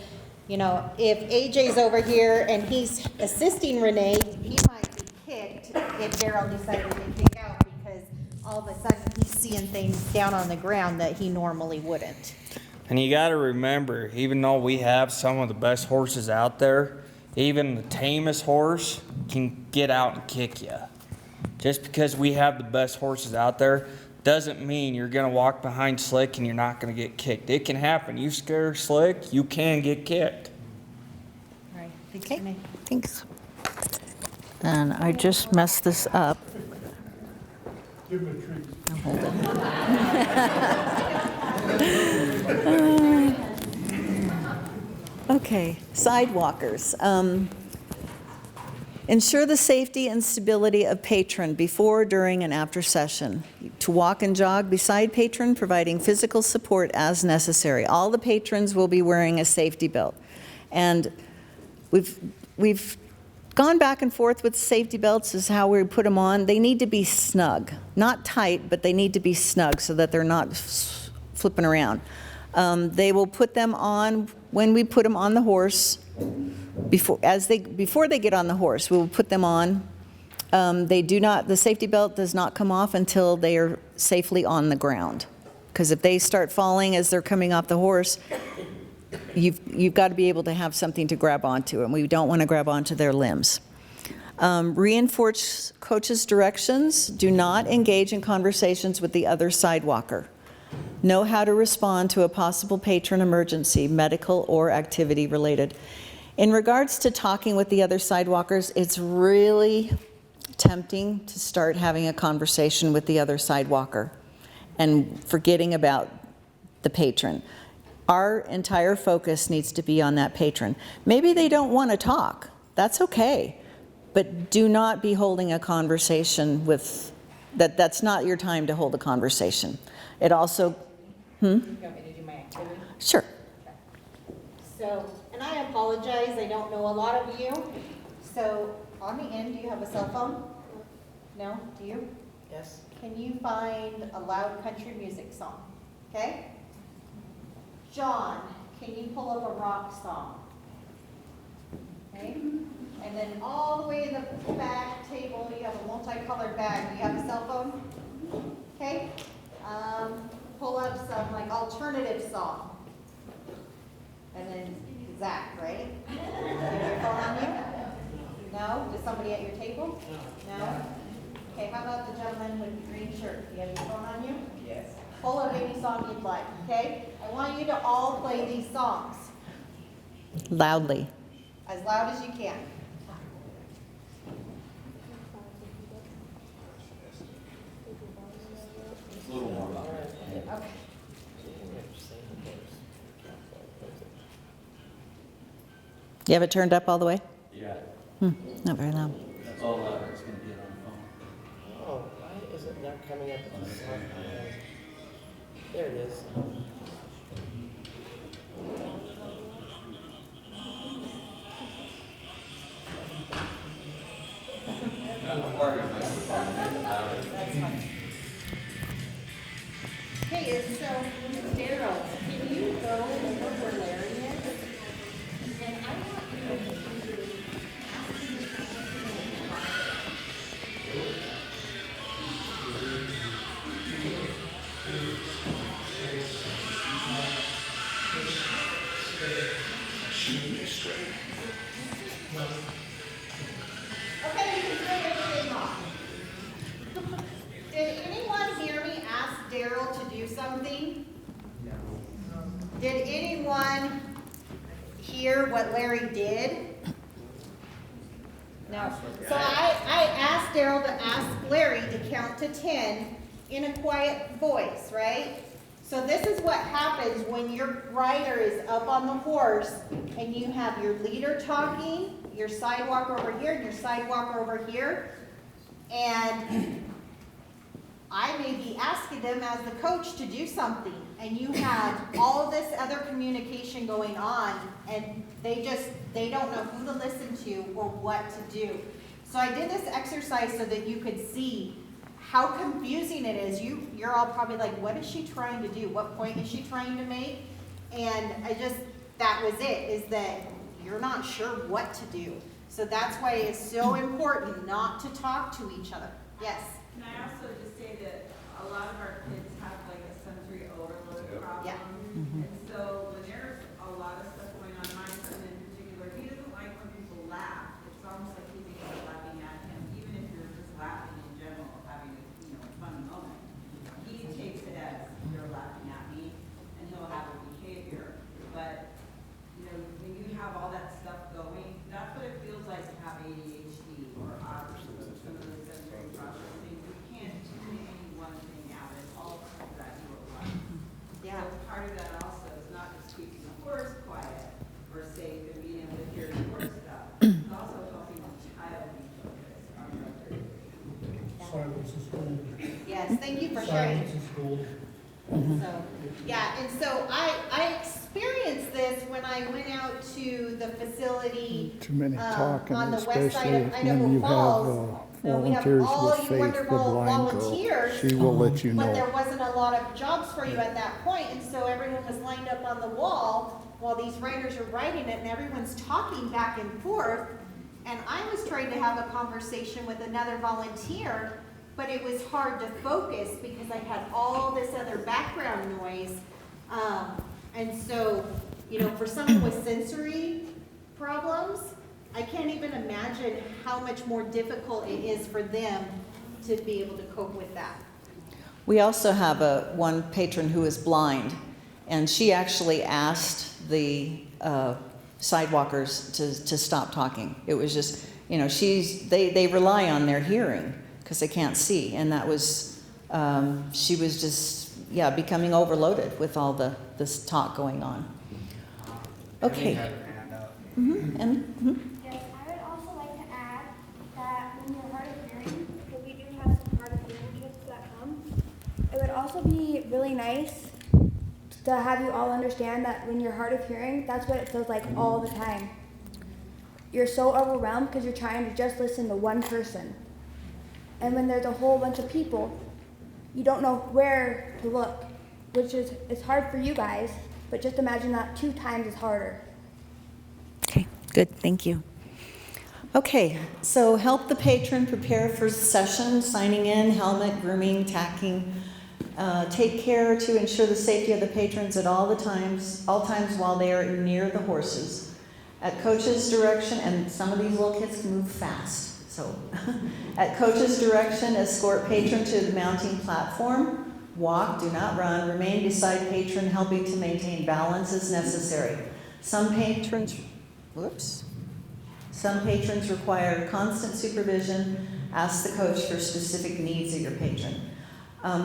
you know, if AJ's over here and he's assisting Renee, he might be kicked if Daryl decided to kick out, because all of a sudden he's seeing things down on the ground that he normally wouldn't. And you gotta remember, even though we have some of the best horses out there, even the tamest horse can get out and kick you. Just because we have the best horses out there doesn't mean you're gonna walk behind Slick and you're not gonna get kicked. It can happen. You scare Slick, you can get kicked. Right. Okay, thanks. And I just messed this up. Give him a treat. I'll hold it. Okay, sidewalkers. Ensure the safety and stability of patron before, during, and after session. To walk and jog beside patron, providing physical support as necessary. All the patrons will be wearing a safety belt. And we've gone back and forth with safety belts as how we put them on. They need to be snug. Not tight, but they need to be snug so that they're not flipping around. They will put them on when we put them on the horse. Before they get on the horse, we will put them on. The safety belt does not come off until they are safely on the ground. Because if they start falling as they're coming off the horse, you've got to be able to have something to grab onto, and we don't want to grab onto their limbs. Reinforce coach's directions. Do not engage in conversations with the other sidewalker. Know how to respond to a possible patron emergency, medical or activity related. In regards to talking with the other sidewalkers, it's really tempting to start having a conversation with the other sidewalker and forgetting about the patron. Our entire focus needs to be on that patron. Maybe they don't want to talk. That's okay. But do not be holding a conversation with, that's not your time to hold a conversation. It also, You want me to do my activity? sure. So, and I apologize, I don't know a lot of you. So, on the end, do you have a cell phone? No? Do you? Yes. Can you find a loud country music song? Okay? John, can you pull up a rock song? Okay? And then all the way in the back table, you have a multicolored bag. Do you have a cell phone? Okay? Pull up some like alternative song. And then Zach, right? Do you have your phone on you? No? Does somebody at your table? No? Okay, how about the gentleman with the green shirt? Do you have your phone on you? Yes. Pull up any song you'd like, okay? I want you to all play these songs Loudly. as loud as you can. Okay. You have it turned up all the way? Yeah, Not very loud. that's all it's going to get on the phone. Oh, why is it not coming up with the song? There it is. Hey, so Daryl, can you go over where Larry is? And I want you to okay, you can turn everything off. Did anyone hear me ask Daryl to do something? Did anyone hear what Larry did? No. So I asked Daryl to ask Larry to count to 10 in a quiet voice, right? So this is what happens when your rider is up on the horse and you have your leader talking, your sidewalker over here, and your sidewalker over here. And I may be asking them as the coach to do something, and you have all this other communication going on, and they don't know who to listen to or what to do. So I did this exercise so that you could see how confusing it is. You're all probably like, what is she trying to do? What point is she trying to make? And that was it, is that you're not sure what to do. So that's why it's so important not to talk to each other. Yes? Can I also just say that a lot of our kids have like a sensory overload problem. Yeah. And so when there's a lot of stuff going on, my son in particular, he doesn't like when people laugh. It's almost like he thinks you're laughing at him, even if you're just laughing in general, having a funny moment. He takes it as you're laughing at me, and he'll have a behavior. But when you have all that stuff going, that's what it feels like to have ADHD or autism, some of the sensory processing. You can't tune any one thing out. It all comes at you at once. Yeah. So part of that also is not just keeping the horse quiet or safe and being able to hear the horse stuff. It's also helping the child be focused on what they're doing. Silence is gold. Yes, thank you for sharing. Silence is gold. So, yeah, and so I experienced this when I went out to the facility Too many talking, on the west side especially of when Idaho you Falls. have We have volunteers all with you Faith, the wonderful blind girl. volunteers, She will let you but there know. wasn't a lot of jobs for you at that point, and so everyone was lined up on the wall while these riders are riding it, and everyone's talking back and forth. And I was trying to have a conversation with another volunteer, but it was hard to focus because I had all this other background noise. And so, for someone with sensory problems, I can't even imagine how much more difficult it is for them to be able to cope with that. We also have one patron who is blind, and she actually asked the sidewalkers to stop talking. It was just, you know, they rely on their hearing because they can't see, and that was, she was just, yeah, becoming overloaded with all this talk going on. Okay. Yes, I would also like to add that when you're hard of hearing, because we do have some hard of hearing kids that come, it would also be really nice to have you all understand that when you're hard of hearing, that's what it feels like all the time. You're so overwhelmed because you're trying to just listen to one person. And when there's a whole bunch of people, you don't know where to look, which is, it's hard for you guys, but just imagine that 2 times as harder. Okay, good, thank you. Okay, so help the patron prepare for session, signing in, helmet, grooming, tacking. Take care to ensure the safety of the patrons at all times while they are near the horses. At coach's direction, and some of these little kids can move fast, so at coach's direction, escort patron to the mounting platform. Walk, do not run. Remain beside patron, helping to maintain balance as necessary. Some patrons require constant supervision. Ask the coach for specific needs of your patron.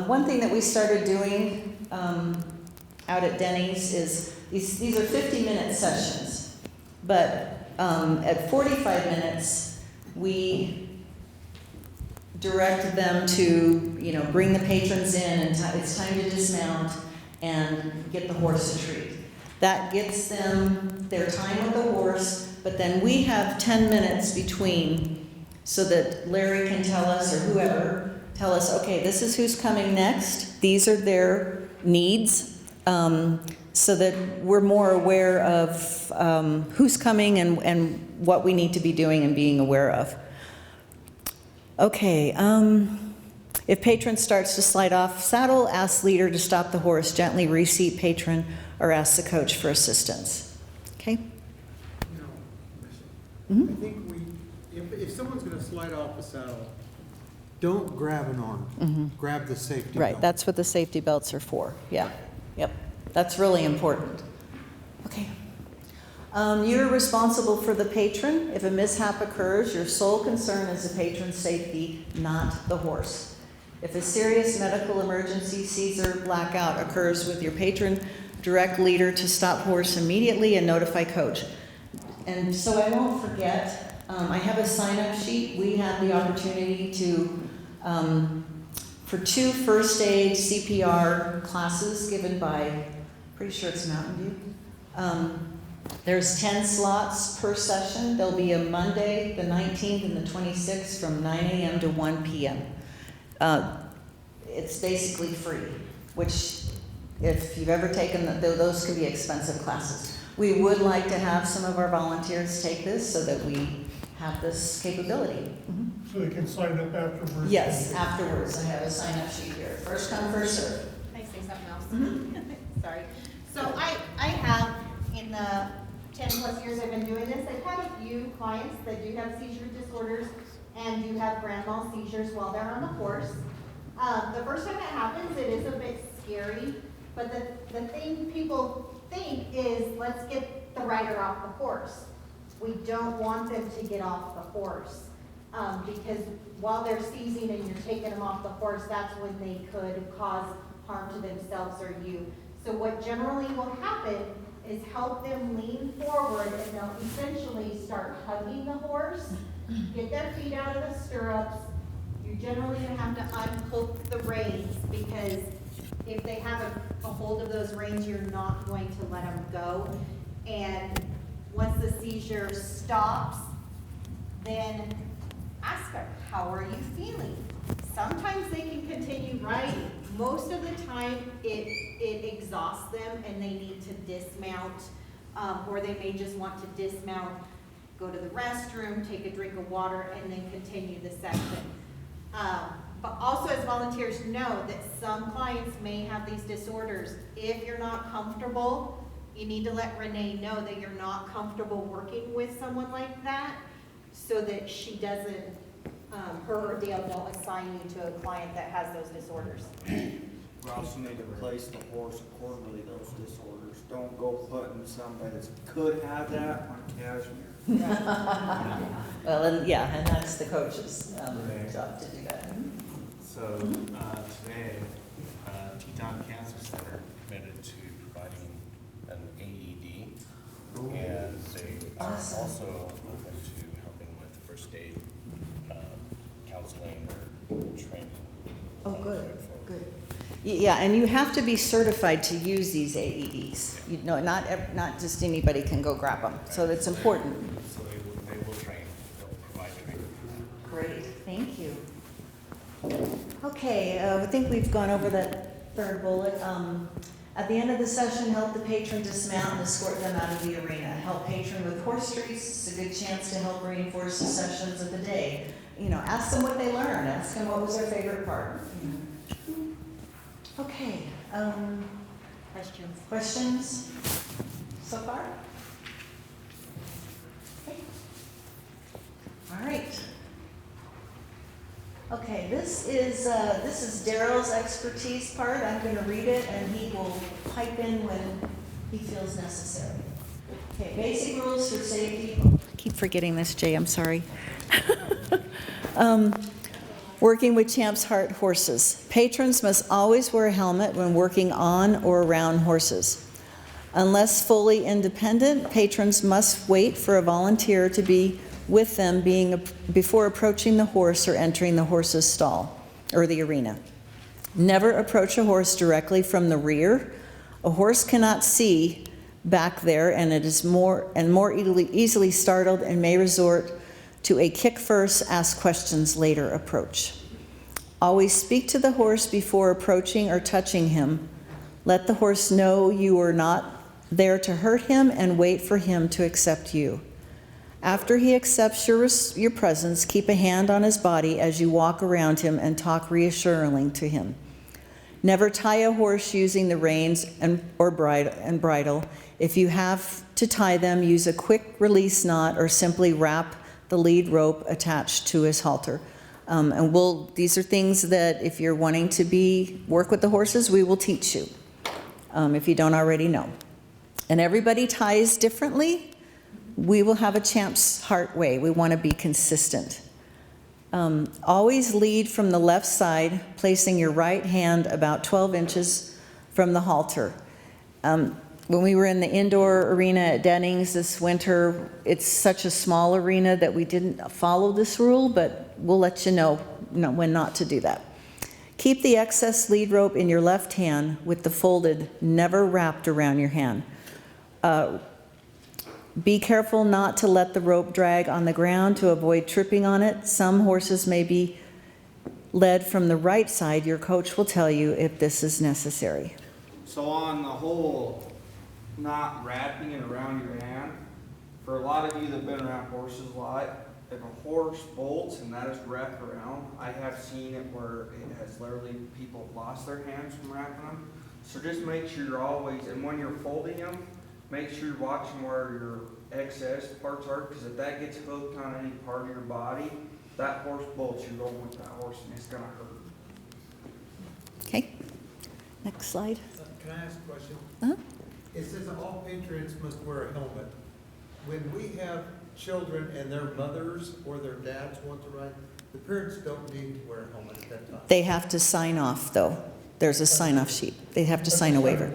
One thing that we started doing out at Denny's is these are 50-minute sessions, but at 45 minutes we direct them to, you know, bring the patrons in, and it's time to dismount and get the horse to treat. That gets them their time with the horse, but then we have 10 minutes between so that Larry can tell us, or whoever, tell us, okay, this is who's coming next. These are their needs, so that we're more aware of who's coming and what we need to be doing and being aware of. Okay, if patron starts to slide off saddle, ask leader to stop the horse, gently reseat patron, or ask the coach for assistance. Okay? I think if someone's going to slide off the saddle, don't grab an arm. Grab the safety belt. Right, that's what the safety belts are for. Yeah, yep, that's really important. Okay. You're responsible for the patron. If a mishap occurs, your sole concern is the patron's safety, not the horse. If a serious medical emergency, seizure, blackout occurs with your patron, direct leader to stop horse immediately and notify coach. And so I won't forget, I have a sign-up sheet. We have the opportunity to, for 2 first aid CPR classes given by, pretty sure it's Mountain View. There's 10 slots per session. There'll be a Monday, the 19th and the 26th from 9 a.m. to 1 p.m. It's basically free, which if you've ever taken those can be expensive classes. We would like to have some of our volunteers take this so that we have this capability. So they can sign up afterwards? Yes, afterwards. I have a sign-up sheet here. First come, first serve. Can I say something else? Sorry. So I have, in the 10 plus years I've been doing this, I've had a few clients that do have seizure disorders and do have grand mal seizures while they're on the horse. The first time that happens, it is a bit scary, but the thing people think is, let's get the rider off the horse. We don't want them to get off the horse, because while they're seizing and you're taking them off the horse, that's when they could cause harm to themselves or you. So what generally will happen is help them lean forward, and they'll essentially start hugging the horse, get their feet out of the stirrups. You're generally going to have to unhook the reins, because if they have a hold of those reins, you're not going to let them go. And once the seizure stops, then ask her, how are you feeling? Sometimes they can continue riding. Most of the time, it exhausts them and they need to dismount, or they may just want to dismount, go to the restroom, take a drink of water, and then continue the session. But also, as volunteers, know that some clients may have these disorders. If you're not comfortable, you need to let Renee know that you're not comfortable working with someone like that, so that she doesn't her or they'll assign you to a client that has those disorders. We also need to place the horse accordingly to those disorders. Don't go putting somebody that could have that on cashmere. Well, and yeah, and that's the coach's job to do that. So today, Teton Cancer Center committed to providing an AED, and they are also open to helping with first aid, counseling, or training. Oh, good, good. Yeah, and you have to be certified to use these AEDs. You know, not just anybody can go grab them, so that's important. So they will train, they'll provide training. Great, thank you. Okay, I think we've gone over that third bullet. At the end of the session, help the patron dismount and escort them out of the arena. Help patron with horse treats. It's a good chance to help reinforce the sessions of the day. You know, ask them what they learned. Ask them what was their favorite part. Okay. Questions so far? Okay. All right. Okay, this is Daryl's expertise part. I'm going to read it, and he will pipe in when he feels necessary. Okay, basic rules for safety. I keep forgetting this, Jay. I'm sorry. Working with Champ's Heart horses. Patrons must always wear a helmet when working on or around horses. Unless fully independent, patrons must wait for a volunteer to be with them before approaching the horse or entering the horse's stall or the arena. Never approach a horse directly from the rear. A horse cannot see back there, and it is more easily startled and may resort to a kick first, ask questions later approach. Always speak to the horse before approaching or touching him. Let the horse know you are not there to hurt him and wait for him to accept you. After he accepts your presence, keep a hand on his body as you walk around him and talk reassuringly to him. Never tie a horse using the reins and bridle. If you have to tie them, use a quick release knot or simply wrap the lead rope attached to his halter. These are things that if you're wanting to work with the horses, we will teach you, if you don't already know. And everybody ties differently. We will have a Champ's Heart way. We want to be consistent. Always lead from the left side, placing your right hand about 12 inches from the halter. When we were in the indoor arena at Dennings this winter, it's such a small arena that we didn't follow this rule, but we'll let you know when not to do that. Keep the excess lead rope in your left hand with the folded, never wrapped around your hand. Be careful not to let the rope drag on the ground to avoid tripping on it. Some horses may be led from the right side. Your coach will tell you if this is necessary. So on the whole, not wrapping it around your hand, for a lot of you that have been around horses a lot, if a horse bolts and that is wrapped around, I have seen it where it has literally, people have lost their hands from wrapping them. So just make sure you're always, and when you're folding them, make sure you're watching where your excess parts are, because if that gets hooked on any part of your body, that horse bolts, you're going with that horse and it's going to hurt. Okay, next slide. Can I ask a question? Uh-huh. It says all patrons must wear a helmet. When we have children and their mothers or their dads want to ride, the parents don't need to wear a helmet at that time. They have to sign off, though. There's a sign-off sheet. They have to sign a waiver.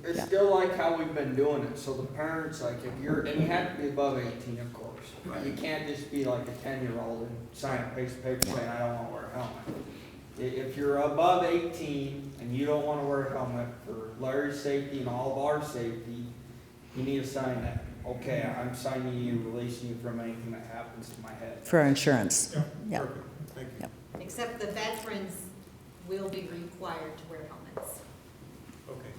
It's Yeah. still like how we've been doing it. So the parents, like if you're, and you have to be above 18, of course. Right? You can't just be like a 10-year-old and sign a piece of paper saying, I don't want to wear a helmet. If you're above 18 and you don't want to wear a helmet for Larry's safety and all of our safety, you need to sign that. Okay, I'm signing you, releasing you from anything that happens to my head. For our insurance. Yeah. Perfect, thank you. Except the veterans will be required to wear helmets. Okay.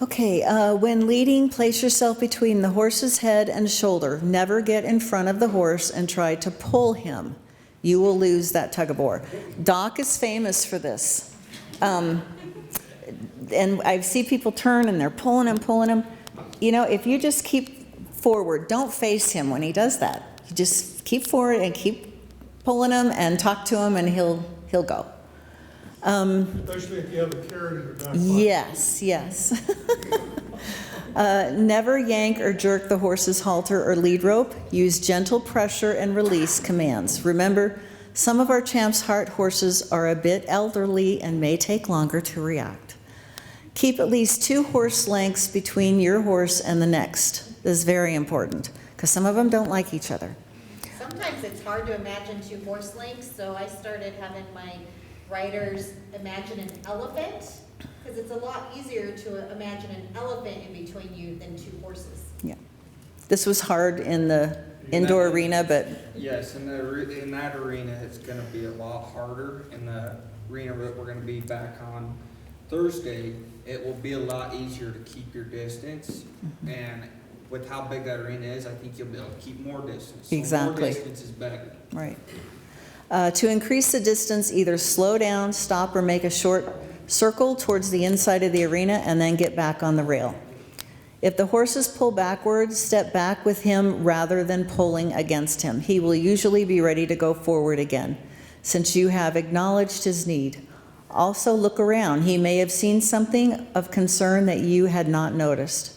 Okay, when leading, place yourself between the horse's head and shoulder. Never get in front of the horse and try to pull him. You will lose that tug of war. Doc is famous for this. And I see people turn and they're pulling him. You know, if you just keep forward, don't face him when he does that. You just just keep forward and keep pulling him and talk to him and he'll go. Especially if you have a carrot in your back pocket. Yes, yes. Never yank or jerk the horse's halter or lead rope. Use gentle pressure and release commands. Remember, some of our Champ's Heart horses are a bit elderly and may take longer to react. Keep at least 2 horse lengths between your horse and the next. This is very important because some of them don't like each other. Sometimes it's hard to imagine 2 horse lengths, so I started having my riders imagine an elephant, because it's a lot easier to imagine an elephant in between you than 2 horses. Yeah. This was hard in the indoor arena, but Yes, in that arena, it's gonna be a lot harder. In the arena that we're gonna be back on Thursday, it will be a lot easier to keep your distance. And with how big that arena is, I think you'll be able to keep more distance. So Exactly. more distance is better. right. To increase the distance, either slow down, stop, or make a short circle towards the inside of the arena and then get back on the rail. If the horses pull backwards, step back with him rather than pulling against him. He will usually be ready to go forward again, since you have acknowledged his need. Also look around. He may have seen something of concern that you had not noticed.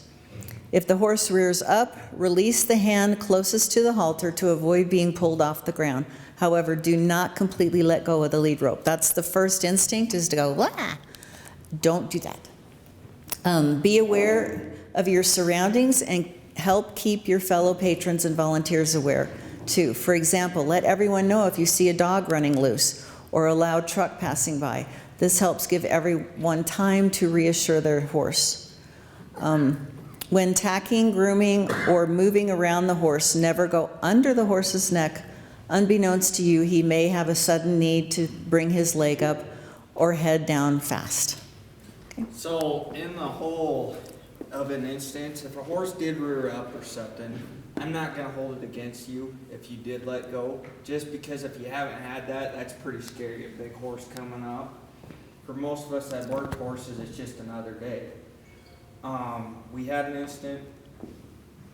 If the horse rears up, release the hand closest to the halter to avoid being pulled off the ground. However, do not completely let go of the lead rope. That's the first instinct, is to go, wah! Don't do that. Be aware of your surroundings and help keep your fellow patrons and volunteers aware too. For example, let everyone know if you see a dog running loose or a loud truck passing by. This helps give everyone time to reassure their horse. When tacking, grooming, or moving around the horse, never go under the horse's neck. Unbeknownst to you, he may have a sudden need to bring his leg up or head down fast. So in the whole of an instance, if a horse did rear up or something, I'm not gonna hold it against you if you did let go, just because if you haven't had that, that's pretty scary, a big horse coming up. For most of us that work horses, it's just another day. We had an incident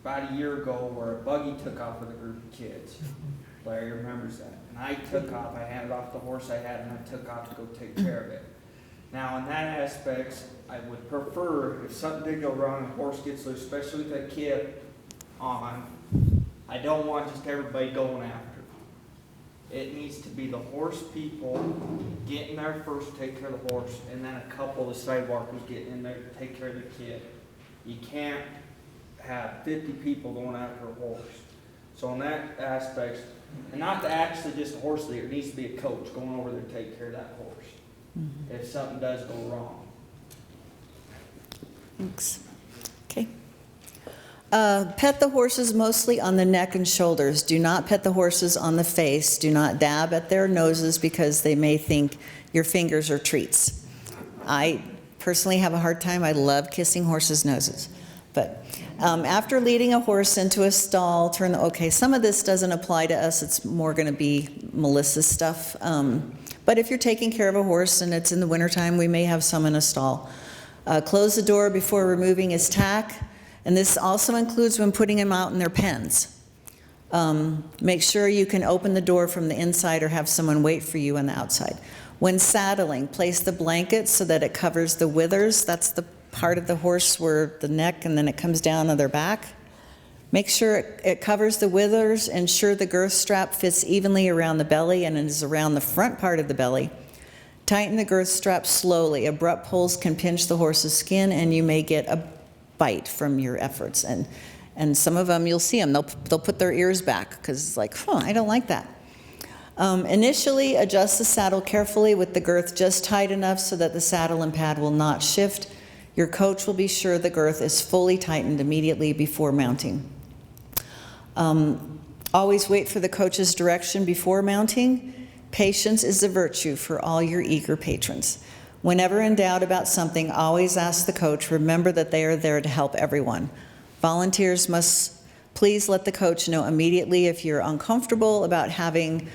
about a year ago where a buggy took off with a group of kids. Larry remembers that. And I took off, I handed off the horse I had, and I took off to go take care of it. Now, in that aspect, I would prefer, if something did go wrong and a horse gets loose, especially with a kid on, I don't want just everybody going after it. It needs to be the horse people getting there first to take care of the horse, and then a couple of the sidewalkers getting in there to take care of the kid. You can't have 50 people going after a horse. So in that aspect, and not actually just a horse leader, it needs to be a coach going over there to take care of that horse. If something does go wrong. Thanks. Okay. Pet the horses mostly on the neck and shoulders. Do not pet the horses on the face. Do not dab at their noses because they may think your fingers are treats. I personally have a hard time. I love kissing horses' noses. But after leading a horse into a stall, okay, some of this doesn't apply to us. It's more going to be Melissa's stuff. But if you're taking care of a horse and it's in the wintertime, we may have some in a stall. Close the door before removing his tack. And this also includes when putting him out in their pens. Make sure you can open the door from the inside or have someone wait for you on the outside. When saddling, place the blanket so that it covers the withers. That's the part of the horse where the neck and then it comes down to their back. Make sure it covers the withers. Ensure the girth strap fits evenly around the belly and is around the front part of the belly. Tighten the girth strap slowly. Abrupt pulls can pinch the horse's skin and you may get a bite from your efforts. And some of them, you'll see them, they'll put their ears back because it's like, I don't like that. Initially, adjust the saddle carefully with the girth just tight enough so that the saddle and pad will not shift. Your coach will be sure the girth is fully tightened immediately before mounting. Always wait for the coach's direction before mounting. Patience is a virtue for all your eager patrons. Whenever in doubt about something, always ask the coach. Remember that they are there to help everyone. Volunteers must please let the coach know immediately if you're uncomfortable about having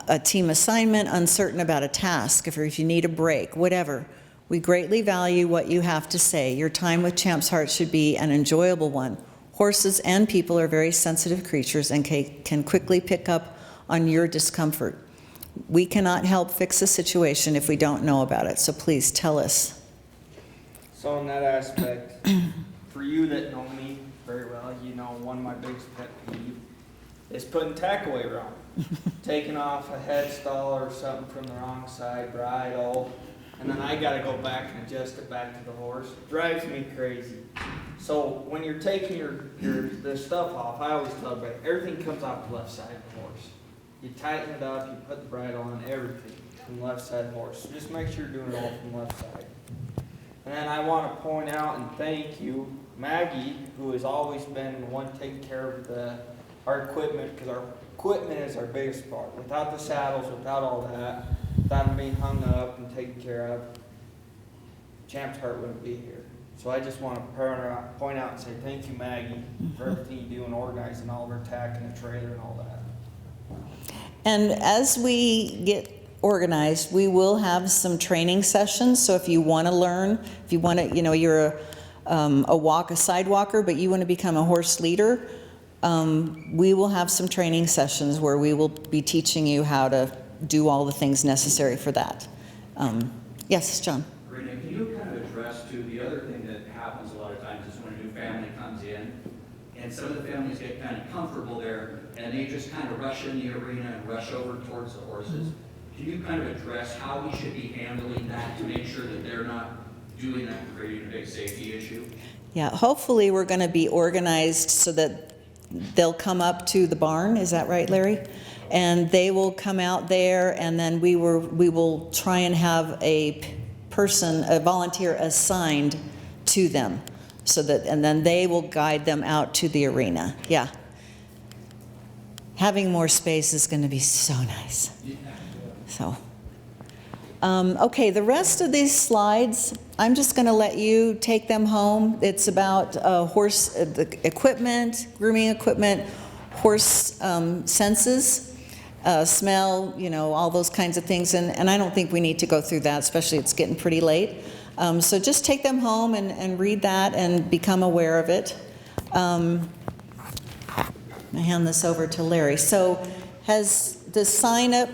a team assignment, uncertain about a task, if you need a break, whatever. We greatly value what you have to say. Your time with Champ's Heart should be an enjoyable one. Horses and people are very sensitive creatures and can quickly pick up on your discomfort. We cannot help fix a situation if we don't know about it, so please tell us. So in that aspect, for you that know me very well, you know one of my biggest pet peeves is putting tack away wrong. Taking off a head stall or something from the wrong side, bridle, and then I gotta go back and adjust it back to the horse. Drives me crazy. So when you're taking the stuff off, I always tell everybody, everything comes off the left side of the horse. You tighten it up, you put the bridle on, everything from the left side of the horse. So just make sure you're doing it all from the left side. And then I want to point out and thank you, Maggie, who has always been the one taking care of our equipment, because our equipment is our biggest part. Without the saddles, without all that, without them being hung up and taken care of, Champ's Heart wouldn't be here. So I just want to point out and say thank you, Maggie, for everything you do in organizing all of our tack and the trailer and all that. And as we get organized, we will have some training sessions. So if you want to learn, if you want to, you're a side walker, but you want to become a horse leader, we will have some training sessions where we will be teaching you how to do all the things necessary for that. Yes, John. Rena, can you kind of address to the other thing that happens a lot of times is when a new family comes in, and some of the families get kind of comfortable there, and they just kind of rush in the arena and rush over towards the horses. Can you kind of address how we should be handling that to make sure that they're not doing that and creating a big safety issue? Yeah, hopefully we're going to be organized so that they'll come up to the barn. Is that right, Larry? And they will come out there, and then we will try and have a volunteer assigned to them, and then they will guide them out to the arena. Yeah. Having more space is going to be so nice. So, okay, the rest of these slides, I'm just going to let you take them home. It's about the equipment, grooming equipment, horse senses, smell, all those kinds of things. And I don't think we need to go through that, especially it's getting pretty late. So just take them home and read that and become aware of it. I hand this over to Larry. So has the sign up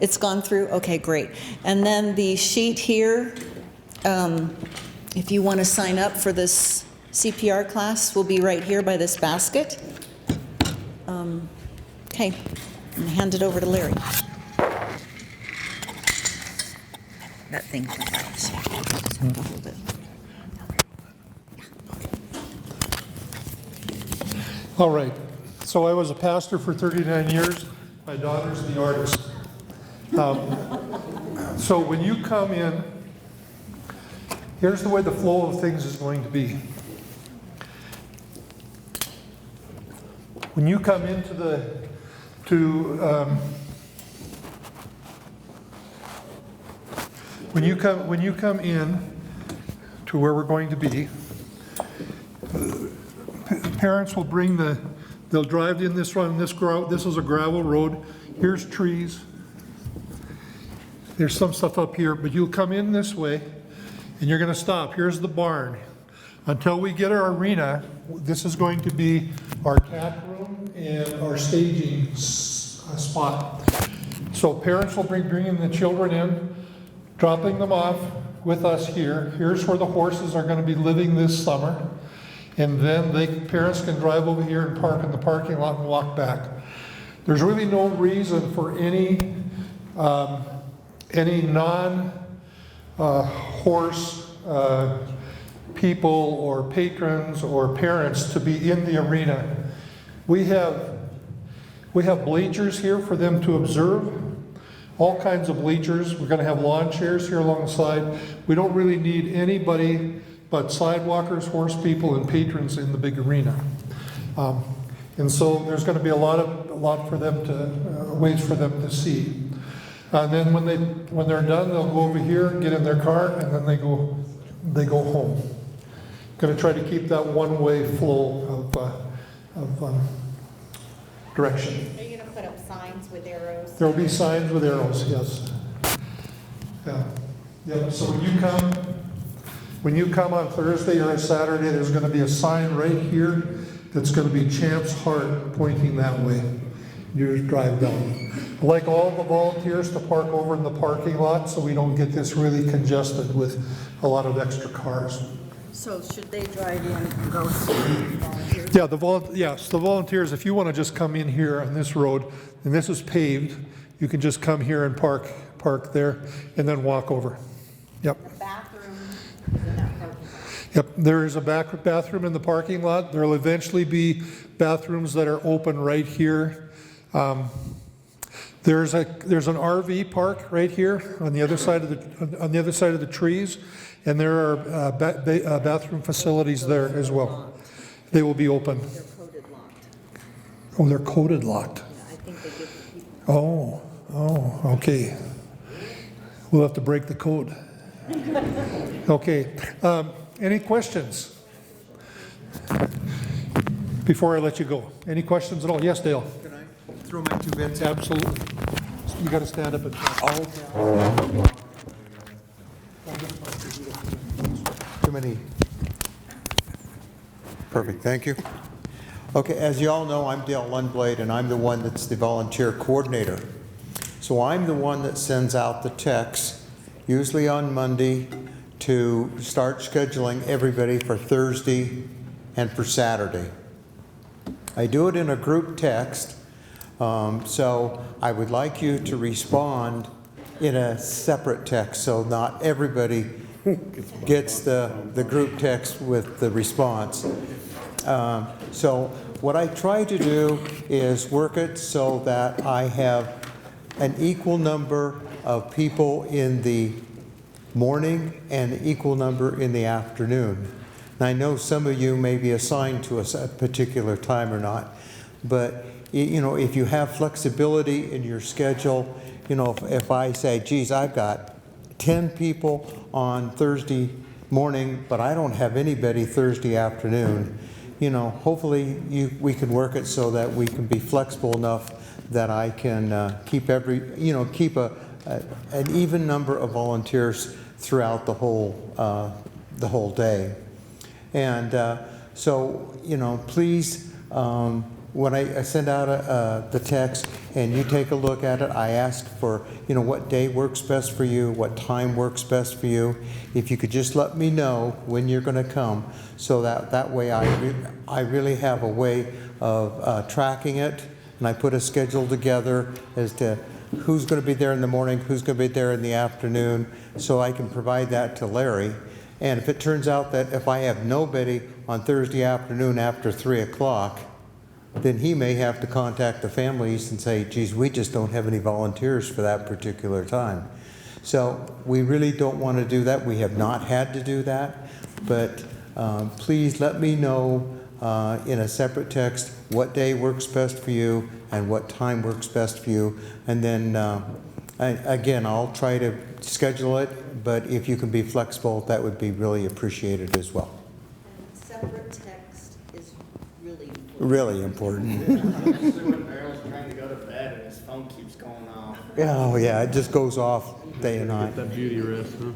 it's gone through? Okay, great. And then the sheet here, if you want to sign up for this CPR class, will be right here by this basket. Okay, and hand it over to Larry. That thing comes out, so I just have to hold it. All right, so I was a pastor for 39 years. My daughter's the artist. So when you come in, here's the way the flow of things is going to be. When you come into when you come in to where we're going to be, parents will bring they'll drive in this run. This is a gravel road. Here's trees. There's some stuff up here, but you'll come in this way, and you're going to stop. Here's the barn. Until we get our arena, this is going to be our tack room and our staging spot. So parents will bringing the children in, dropping them off with us here. Here's where the horses are going to be living this summer. And then parents can drive over here and park in the parking lot and walk back. There's really no reason for any non-horse people or patrons or parents to be in the arena. We have bleachers here for them to observe. All kinds of bleachers. We're going to have lawn chairs here along the side. We don't really need anybody but sidewalkers, horse people, and patrons in the big arena. And so there's going to be a lot for them to ways for them to see. And then when they're done, they'll go over here, get in their car, and then they go home. Going to try to keep that one-way flow of direction. Are you going to put up signs with arrows? There will be signs with arrows, yes. Yeah. So when you come, When you come on Thursday or Saturday, there's going to be a sign right here that's going to be Champs Heart pointing that way. You just drive down. I'd like all the volunteers to park over in the parking lot so we don't get this really congested with a lot of extra cars. So should they drive in and go see volunteers? Yeah, yes, the volunteers, if you want to just come in here on this road, and this is paved, you can just come here and park there and then walk over. Yep. The bathroom is in that parking lot. Yep, there is a bathroom in the parking lot. There'll eventually be bathrooms that are open right here. There's an RV park right here on the other side of the trees, and there are bathroom facilities there as well. They will be open. They're coded locked. Oh, they're coded locked. Yeah, I think they give the people. Oh, okay. We'll have to break the code. Okay. Any questions before I let you go? Any questions at all? Yes, Dale. Can I throw my 2 bits in? Absolutely. You got to stand up and talk. Too many. Perfect, thank you. Okay, as you all know, I'm Dale Lundblade, and I'm the one that's the volunteer coordinator. So I'm the one that sends out the texts, usually on Monday, to start scheduling everybody for Thursday and for Saturday. I do it in a group text, so I would like you to respond in a separate text, so not everybody gets the group text with the response. So what I try to do is work it so that I have an equal number of people in the morning and an equal number in the afternoon. And I know some of you may be assigned to a particular time or not, but you know, if you have flexibility in your schedule, you know, if I say, geez, I've got 10 people on Thursday morning, but I don't have anybody Thursday afternoon, you know, hopefully we can work it so that we can be flexible enough that I can keep an even number of volunteers throughout the whole day. And so, you know, please, when I send out the text and you take a look at it, I ask for, you know, what day works best for you, what time works best for you. If you could just let me know when you're going to come, so that way I really have a way of tracking it, and I put a schedule together as to who's going to be there in the morning, who's going to be there in the afternoon, so I can provide that to Larry. And if it turns out that if I have nobody on Thursday afternoon after 3 o'clock, then he may have to contact the families and say, geez, we just don't have any volunteers for that particular time. So we really don't want to do that. We have not had to do that, but please let me know in a separate text what day works best for you and what time works best for you. And then, again, I'll try to schedule it, but if you can be flexible, that would be really appreciated as well. And separate text is really important. Really important. When Merrill's trying to go to bed and his phone keeps going off. Oh, yeah, it just goes off day and night. That beauty rest, huh?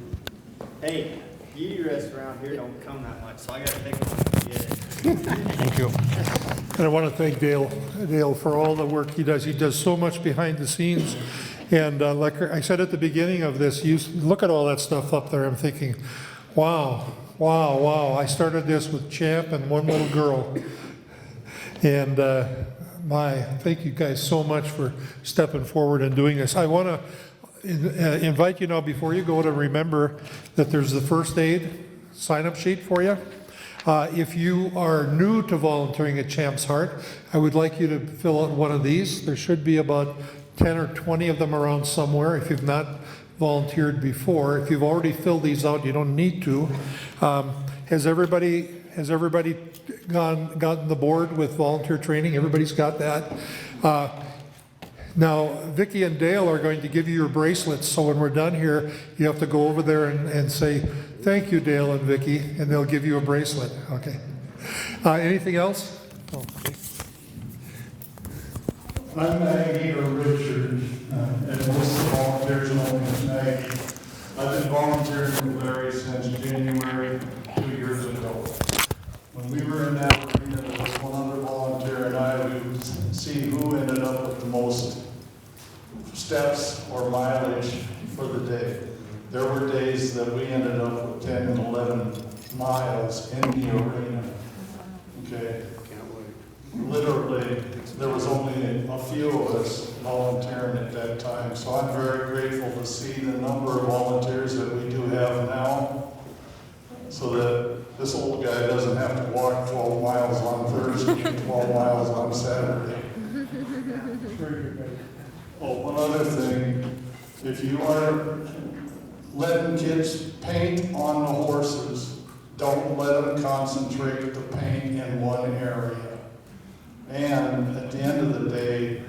Hey, beauty rests around here don't come that much, so I gotta take one to get it. Thank you. And I want to thank Dale for all the work he does. He does so much behind the scenes. And like I said at the beginning of this, you look at all that stuff up there. I'm thinking, wow. I started this with Champ and one little girl. And thank you guys so much for stepping forward and doing this. I want to invite you now, before you go, to remember that there's the first aid sign-up sheet for you. If you are new to volunteering at Champs Heart, I would like you to fill out one of these. There should be about 10 or 20 of them around somewhere if you've not volunteered before. If you've already filled these out, you don't need to. Has everybody gotten the board with volunteer training? Everybody's got that. Now, Vicki and Dale are going to give you your bracelets, so when we're done here, you have to go over there and say, thank you, Dale and Vicki, and they'll give you a bracelet. Okay. Anything else? Oh, okay. I'm Maggie or Richard, and most of the volunteers know me as Maggie. I've been volunteering with Larry since January 2 years ago. When we were in that arena, there was one other volunteer and I would see who ended up with the most steps or mileage for the day. There were days that we ended up with 10 and 11 miles in the arena. Okay. Literally, there was only a few of us volunteering at that time. So I'm very grateful to see the number of volunteers that we do have now, so that this old guy doesn't have to walk 12 miles on Thursday and 12 miles on Saturday. Oh, one other thing, if you are letting kids paint on the horses, don't let them concentrate the paint in one area. And at the end of the day,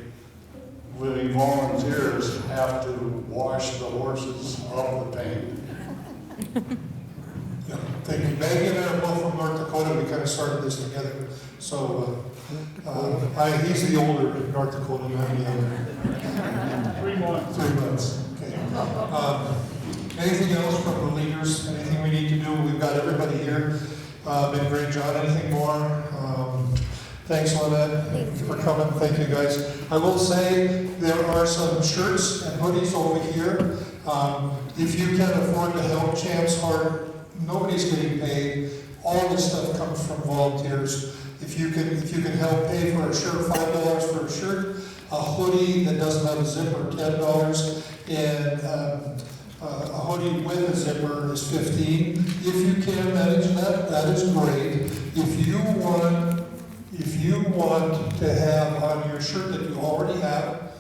we volunteers have to wash the horses of the paint. Yeah, thank you. Maggie and I are both from North Dakota. We kind of started this together. So he's the older North Dakota than I'm the other. 3 months. 3 months. Okay. Anything else from the leaders? Anything we need to do? We've got everybody here. Been a great job. Anything more? Thanks, Lynette, for coming. Thank you, guys. I will say there are some shirts and hoodies over here. If you can afford to help Champs Heart, nobody's getting paid. All this stuff comes from volunteers. If you can help pay for a shirt, $5 for a shirt, a hoodie that doesn't have a zipper, $10, and a hoodie with a zipper is $15. If you can manage that, that is great. If you want to have on your shirt that you already have,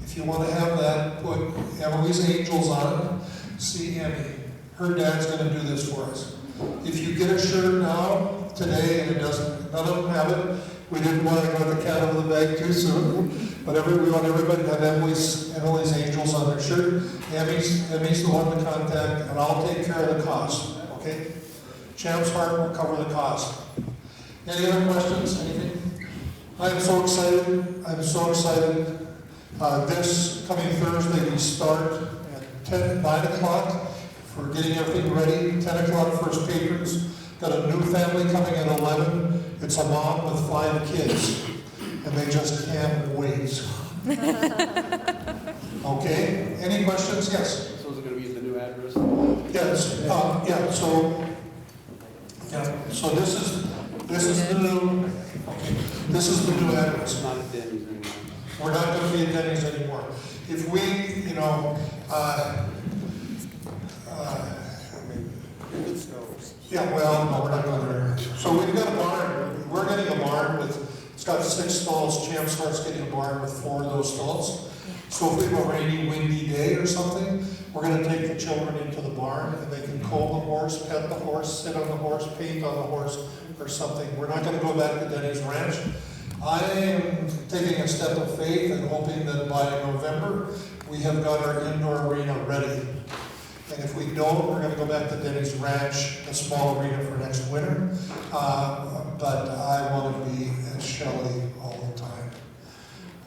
if you want to have that, put Emily's Angels on it. See Emmy. Her dad's going to do this for us. If you get a shirt now, today, and none of them have it, we didn't want to go the cat out of the bag too soon, but we want everybody to have Emily's Angels on their shirt. Emmy's the one to contact, and I'll take care of the cost, okay? Champs Heart will cover the cost. Any other questions, anything? I'm so excited, this coming Thursday, we start at 9 o'clock for getting everything ready. 10 o'clock first patrons. Got a new family coming at 11. It's a mom with 5 kids, and they just can't wait. Okay, any questions? Yes? So is it going to be the new address? Yes, so this is the new, okay, this is the new address. Not at Denny's anymore. We're not going to be at Denny's anymore. If we, yeah, well, no, we're not going there. So we've got a barn. We're getting a barn it's got 6 stalls. Champs Heart's getting a barn with 4 of those stalls. So if we have a rainy, windy day or something, we're going to take the children into the barn and they can comb the horse, pet the horse, sit on the horse, paint on the horse or something. We're not going to go back to Denny's Ranch. I am taking a step of faith and hoping that by November, we have got our indoor arena ready. And if we don't, we're going to go back to Denny's Ranch, a small arena for next winter. But I want to be at Shelley all the time.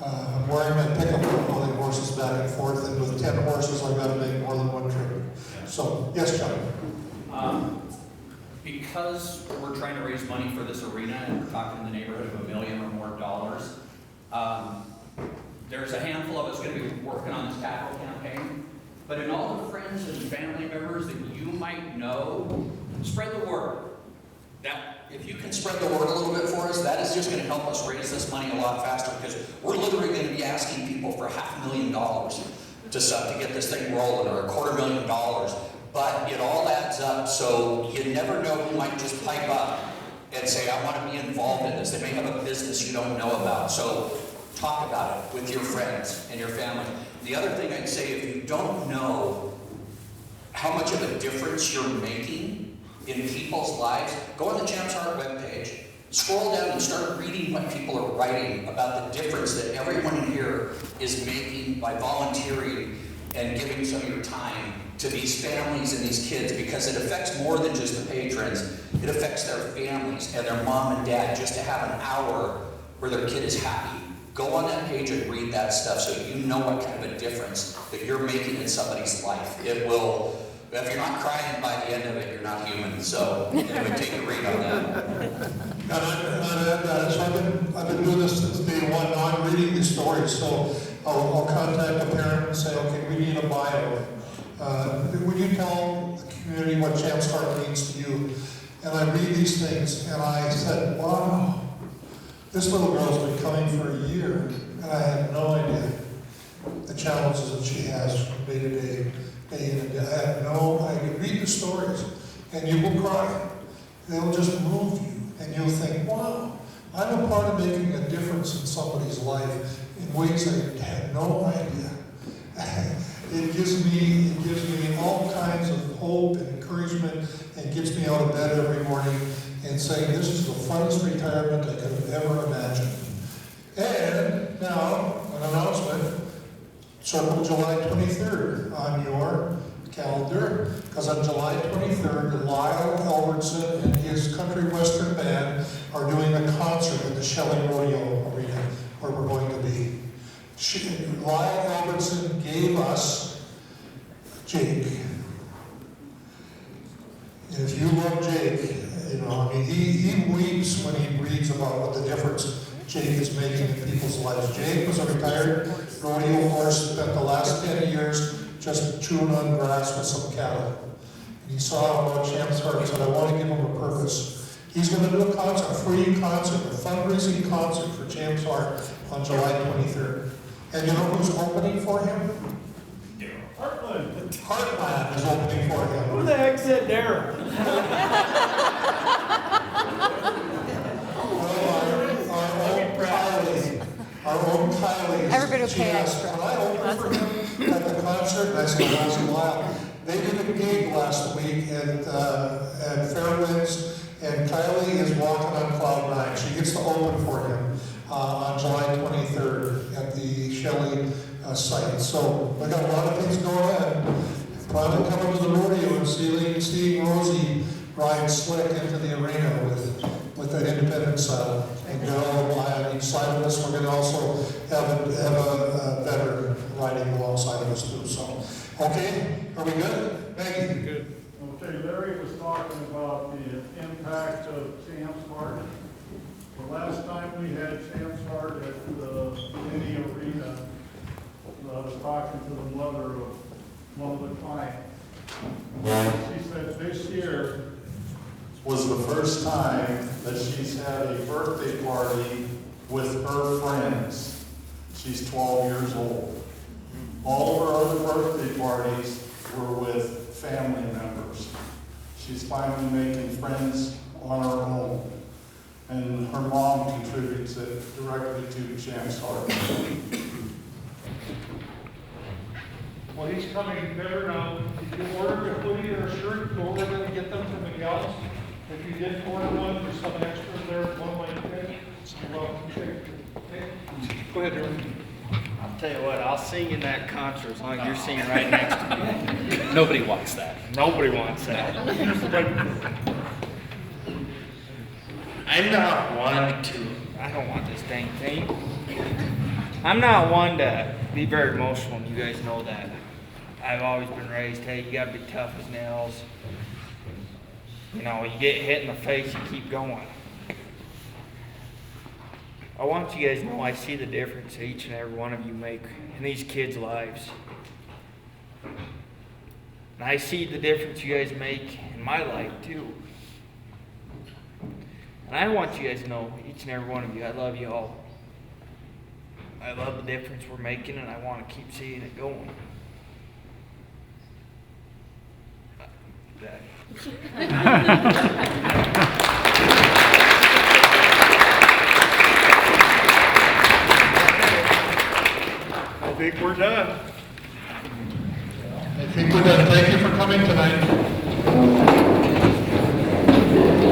I'm wearing my pickup and pulling horses back and forth, and with 10 horses, I've got to make more than one trip. So, yes, John? Because we're trying to raise money for this arena, and we're talking in the neighborhood of $1 million or more dollars, there's a handful of us going to be working on this capital campaign. But in all the friends and family members that you might know, spread the word. That if you can spread the word a little bit for us, that is just going to help us raise this money a lot faster, because we're literally going to be asking people for $500,000 to get this thing rolling, or $250,000. But it all adds up, so you never know who might just pipe up and say, I want to be involved in this. They may have a business you don't know about. So talk about it with your friends and your family. The other thing I'd say, if you don't know how much of a difference you're making in people's lives, go on the Champs Heart webpage, scroll down and start reading what people are writing about the difference that everyone in here is making by volunteering and giving some of your time to these families and these kids, because it affects more than just the patrons. It affects their families and their mom and dad, just to have an hour where their kid is happy. Go on that page and read that stuff so you know what kind of a difference that you're making in somebody's life. It will If you're not crying by the end of it, you're not human, so anyway, take a read on that. So I've been doing this since day one. Now I'm reading these stories, so I'll contact a parent and say, okay, we need a bio. Would you tell the community what Champs Heart means to you? And I read these things, and I said, wow, this little girl's been coming for a year, and I had no idea the challenges that she has from day to day, day in and day. I had no idea. Read the stories, and you will cry. They'll just move you, and you'll think, wow, I'm a part of making a difference in somebody's life in ways I had no idea. It gives me all kinds of hope and encouragement, and gets me out of bed every morning and saying, this is the funnest retirement I could have ever imagined. And now, an announcement, circle July 23rd on your calendar, because on July 23rd, Lyle Albertson and his country western band are doing a concert at the Shelley Rodeo Arena, where we're going to be. Lyle Albertson gave us Jake. And if you love Jake, I mean, he weeps when he reads about what the difference Jake is making in people's lives. Jake was a retired rodeo horse, spent the last 10 years just chewing on grass with some cattle. And he saw about Champs Heart and said, I want to give him a purpose. He's going to do a concert, a free concert, a fundraising concert for Champs Heart on July 23rd. And you know who's opening for him? Heartland. Heartland is opening for him. Who the heck said Daryl? Our own Kylie. Everybody will she pay asked, extra. When I opened for him at the concert, and I said, once in a while, they did a gig last week at Fairwinds, and Kylie is walking on cloud nine. She gets to open for him on July 23rd at the Shelley site. So we got a lot of things going on. Plan on coming to the rodeo and seeing Rosie ride slick into the arena with that independent saddle. And Joe will lie on each side of us. We're going to also have a veteran riding alongside of us too. So, okay, are we good? Maggie? Good. Okay, Larry was talking about the impact of Champs Heart. The last time we had Champs Heart at the mini arena, I was talking to the mother of one of the clients. She said this year was the first time that she's had a birthday party with her friends. She's 12 years old. All of her other birthday parties were with family members. She's finally making friends on her own. And her mom contributes it directly to Champs Heart. Well, he's coming better now. If you ordered a hoodie or a shirt, go over there and get them from the gals. If you didn't order one, there's some extras there, one might fit. You're welcome to take it. Go ahead, Jeremy. I'll tell you what, I'll sing in that concert as long as you're singing right next to me. Nobody wants that. Nobody wants that. I'm not one to, I don't want this dang thing. I'm not one to be very emotional, and you guys know that. I've always been raised, hey, you gotta be tough as nails. You know, you get hit in the face, you keep going. I want you guys to know I see the difference each and every one of you make in these kids' lives. And I see the difference you guys make in my life too. And I want you guys to know, each and every one of you, I love you all. I love the difference we're making, and I want to keep seeing it going. I think we're done. I think we're done. Thank you for coming tonight.